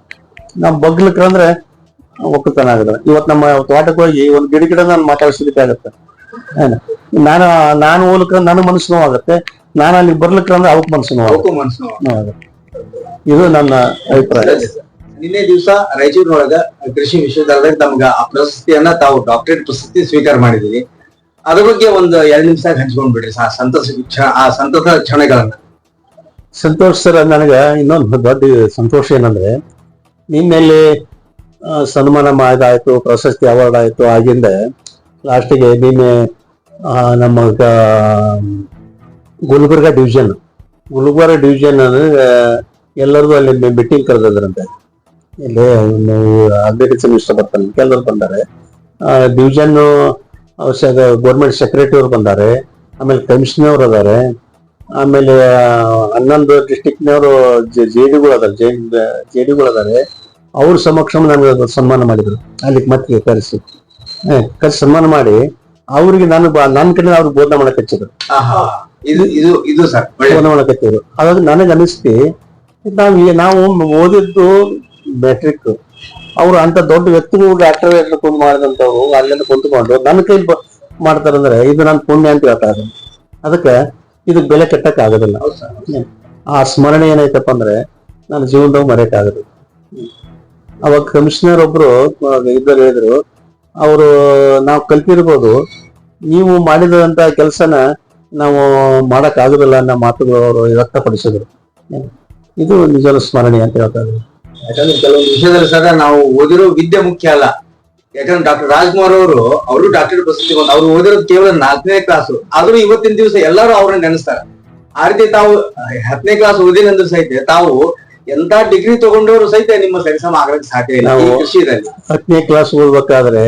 ನಮ್ ಬಗ್ಲಕ್ರಂದ್ರೆ ಒಕ್ಕಲ್ತನ ಆಗುದಿಲ್ಲ. ಇವತ್ತು ನಮ್ಮ ತೋಟಕ್ಕೆ ಹೋಗಿ ಒಂದು ಗಿಡ ನಾನು ಮಾತಾಡ್ಸಲಿಕ್ಕೆ ಆಗತ್ತೆ. ನಾನು ಹೋಗ್ಲಿಕ್ಕೆ ನನ್ನ ಮನಸ್ಸು ನೋವಾಗತ್ತೆ, ನಾನು ಅಲ್ಲಿ ಬರ್ಲಿಕ್ಕಂದ್ರೆ ಅವಕ್ ಮನಸ್ಸು ನೋವಾಗುತ್ತೆ. ಇದು ನನ್ನ ಅಭಿಪ್ರಾಯ. ನಿನ್ನೆ ದಿವಸ ರಾಯಚೂರಿನೊಳಗ ಕೃಷಿ ವಿಶ್ವವಿದ್ಯಾಲಯದಾಗ ತಮ್ಗ ಆ ಪ್ರಶಸ್ತಿಯನ್ನ ತಾವು ಡಾಕ್ಟರೇಟ್ ಪ್ರಶಸ್ತಿ ಸ್ವೀಕಾರ ಮಾಡಿದೀವಿ. ಅದ್ರ ಬಗ್ಗೆ ಒಂದು 2 ನಿಮಿಷ ಹಂಚ್ಕೊಂಡ್ಬಿಡ್ರಿ ಆ ಸಂತಸ ಕ್ಷಣಗಳನ್ನ. ಸಂತೋಷ್ ಸರ್, ನನಗೆ ಇನ್ನೊಂದು ದೊಡ್ಡ ಸಂತೋಷ ಏನಂದ್ರೆ, ನಿನ್ನೆಲ್ಲಿ ಸನ್ಮಾನ ಆಯ್ತು, ಪ್ರಶಸ್ತಿ ಅವಾರ್ಡ್ ಆಯ್ತು. ಆಗಿಂದ ಲಾಸ್ಟಿಗೆ ನಿನ್ನೆ ನಮ್ಮ ಗುಲ್ಬರ್ಗ ಡಿವಿಷನ್ ಎಲ್ಲರಿಗೂ ಅಲ್ಲಿ ಮೀಟಿಂಗ್ ಕರೆದ್ರಂತೆ. ಇಲ್ಲಿ ಅಗ್ರಿಕಲ್ಚರ್ ಮಿನಿಸ್ಟರ್ ಬರ್ತಾನೆ, ಕೆಲವರು ಬಂದಾರೆ, ಡಿವಿಷನ್ ಗೌರ್ಮೆಂಟ್ ಸೆಕ್ರೆಟರಿ ಅವ್ರು ಬಂದಾರೆ, ಆಮೇಲೆ ಕಮಿಷನರ್ ಅದಾರೆ, ಆಮೇಲೆ 11 ಡಿಸ್ಟಿಕ್ನವರು ಜೆಡಿಗಳು ಅದಾರೆ. ಅವ್ರ ಸಮಕ್ಷಮ ನನಗೆ ಸನ್ಮಾನ ಮಾಡಿದ್ರು. ಅಲ್ಲಿ ಮತ್ತೆ ಕರೆಸಿ ಸನ್ಮಾನ ಮಾಡಿ ಅವ್ರಿಗೆ ನನ್ನ ಕಡೆ ಅವ್ರಿಗೆ ಬೋಧನೆ ಮಾಡಕ್ ಹಚ್ಚಿದ್ರು. ಬೋಧನೆ ಮಾಡಕ್ ಹಚ್ಚಿದ್ರು. ಅವಾಗ ನನಗೆ ಅನಿಸ್ತಿ, ನಾವು ಓದಿದ್ದು ಮ್ಯಾಟ್ರಿಕ್, ಅವ್ರು ಅಂತ ದೊಡ್ಡ ವ್ಯಕ್ತಿಗಳು ಡಾಕ್ಟರೇಟ್ ಕುಂದು ಮಾಡಿದಂತವ್ರು ಅಲ್ಲೆಲ್ಲ ಕುಂತ್ಕೊಂಡು ನನ್ನ ಕೈ ಮಾಡ್ತಾರಂದ್ರೆ ಇದು ನನ್ನ ಪುಣ್ಯ ಅಂತ ಹೇಳ್ತಾರೆ. ಅದಕ್ಕೆ ಇದಕ್ ಬೆಲೆ ಕಟ್ಟಕ್ ಆಗೋದಿಲ್ಲ. ಆ ಸ್ಮರಣೆ ಏನಾಯ್ತಪ್ಪ ಅಂದ್ರೆ ನನ್ನ ಜೀವನದಾಗ ಮರೆಯಕ್ ಆಗೋದಿಲ್ಲ. ಅವಾಗ ಕಮಿಷನರ್ ಒಬ್ರು ಇದ್ದರು ಹೇಳಿದ್ರು, ಅವರು ನಾವು ಕಲ್ತಿರ್ಬೋದು, ನೀವು ಮಾಡಿದಂತ ಕೆಲಸನ ನಾವು ಮಾಡಕ್ ಆಗುದಿಲ್ಲ ಅನ್ನೋ ಮಾತುಗಳು ಅವರು ವ್ಯಕ್ತಪಡಿಸಿದ್ರು. ಇದು ನಿಜವಾದ ಸ್ಮರಣೆ ಅಂತ ಹೇಳ್ತಾರೆ. ಯಾಕಂದ್ರೆ ಕೆಲವೊಂದು ವಿಷಯದಲ್ಲಿ ಸರ್ ನಾವು ಓದಿರೋ ವಿದ್ಯೆ ಮುಖ್ಯ ಅಲ್ಲ. ಯಾಕಂದ್ರೆ ಡಾಕ್ಟರ್ ರಾಜ್ಕುಮಾರ್ ಅವರು ಡಾಕ್ಟರೇಟ್ ಪ್ರಶಸ್ತಿ ಬಂದು ಅವ್ರು ಓದಿರೋದು ಕೇವಲ 4ನೇ ಕ್ಲಾಸು, ಆದ್ರೂ ಇವತ್ತಿನ ದಿವಸ ಎಲ್ಲರೂ ಅವ್ರನ್ನ ನೆನೆಸ್ತಾರೆ. ಆ ರೀತಿ ತಾವು 10ನೇ ಕ್ಲಾಸ್ ಓದಿನಂದ್ರೆ ಸಹಿತ ತಾವು ಎಂತ ಡಿಗ್ರಿ ತಗೊಂಡವರು ಸಹಿತ ನಿಮ್ಮ ಸರಿಸಮ ಆಗಕ್ಕೆ ಸಾಧ್ಯ ಇಲ್ಲ ಈ ಕೃಷಿಯಲ್ಲಿ. 10ನೇ ಕ್ಲಾಸ್ ಓದ್ಬೇಕಾದ್ರೆ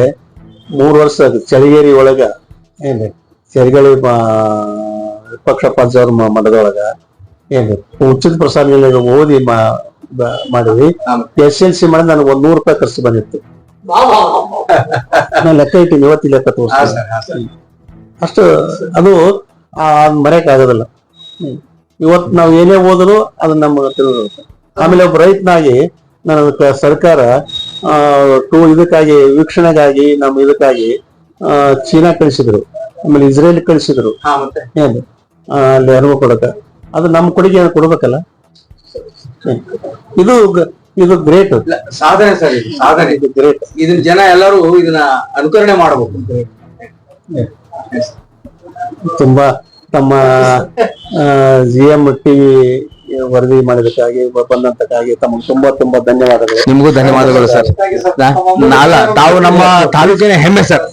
3 ವರ್ಷ ಚಳಿಗೇರಿ ಒಳಗ ಚಳಿಗೇರಿ ವಿಪಕ್ಷ ಮಠದೊಳಗ ಉಚಿತ ಪ್ರಸಾದ ಓದಿ ಮಾಡಿದ್ವಿ. SLC ಮಾಡಿ ನನಗೆ 100 ರೂಪಾಯಿ ಖರ್ಚು ಬಂದಿತ್ತು. ನಾನು ಲೆಕ್ಕ ಇಟ್ಟಿನಿ, ಇವತ್ತಿ ಲೆಕ್ಕ ತೋರಿಸ್ತೀನಿ. ಅಷ್ಟು ಅದು ಮರೆಯಕ್ ಆಗೋದಿಲ್ಲ. ಇವತ್ತು ನಾವು ಏನೇ ಓದ್ರು ಅದನ್ನ ನಮ್ಗೆ ತಿಳಿದಿರುತ್ತೆ. ಆಮೇಲೆ ಒಬ್ಬ ರೈತನಾಗಿ ನನ್ನ ಸರ್ಕಾರ ಇದಕ್ಕಾಗಿ ವೀಕ್ಷಣೆಗಾಗಿ ಇದಕ್ಕಾಗಿ ಚೀನಾ ಕಳಿಸಿದ್ರು, ಆಮೇಲೆ ಇಸ್ರೇಲ್ ಕಳಿಸಿದ್ರು. ಏನು ಅಲ್ಲಿ ಅನುಭವ ಕೊಡಕ ಅದು ನಮ್ಮ ಕೊಡುಗೆ ಕೊಡ್ಬೇಕಲ್ಲ. ಇದು ಗ್ರೇಟ್ ಸಾಧನೆ ಸರ್, ಇದು ಸಾಧನೆ, ಇದು ಗ್ರೇಟ್. ಇದನ್ನ ಜನ ಎಲ್ಲರೂ ಇದನ್ನ ಅನುಕರಣೆ ಮಾಡಬೇಕು. ತುಂಬಾ ತಮ್ಮ GM ಟಿವಿ ವರದಿ ಮಾಡಿದಕ್ಕಾಗಿ ಬಂದಂತಕ್ಕಾಗಿ ತಮಗೆ ತುಂಬಾ ಧನ್ಯವಾದಗಳು. ನಿಮಗೂ ಧನ್ಯವಾದಗಳು ಸರ್. ತಾವು ನಮ್ಮ ತಾಲೂಕಿನ ಹೆಮ್ಮೆ ಸರ್.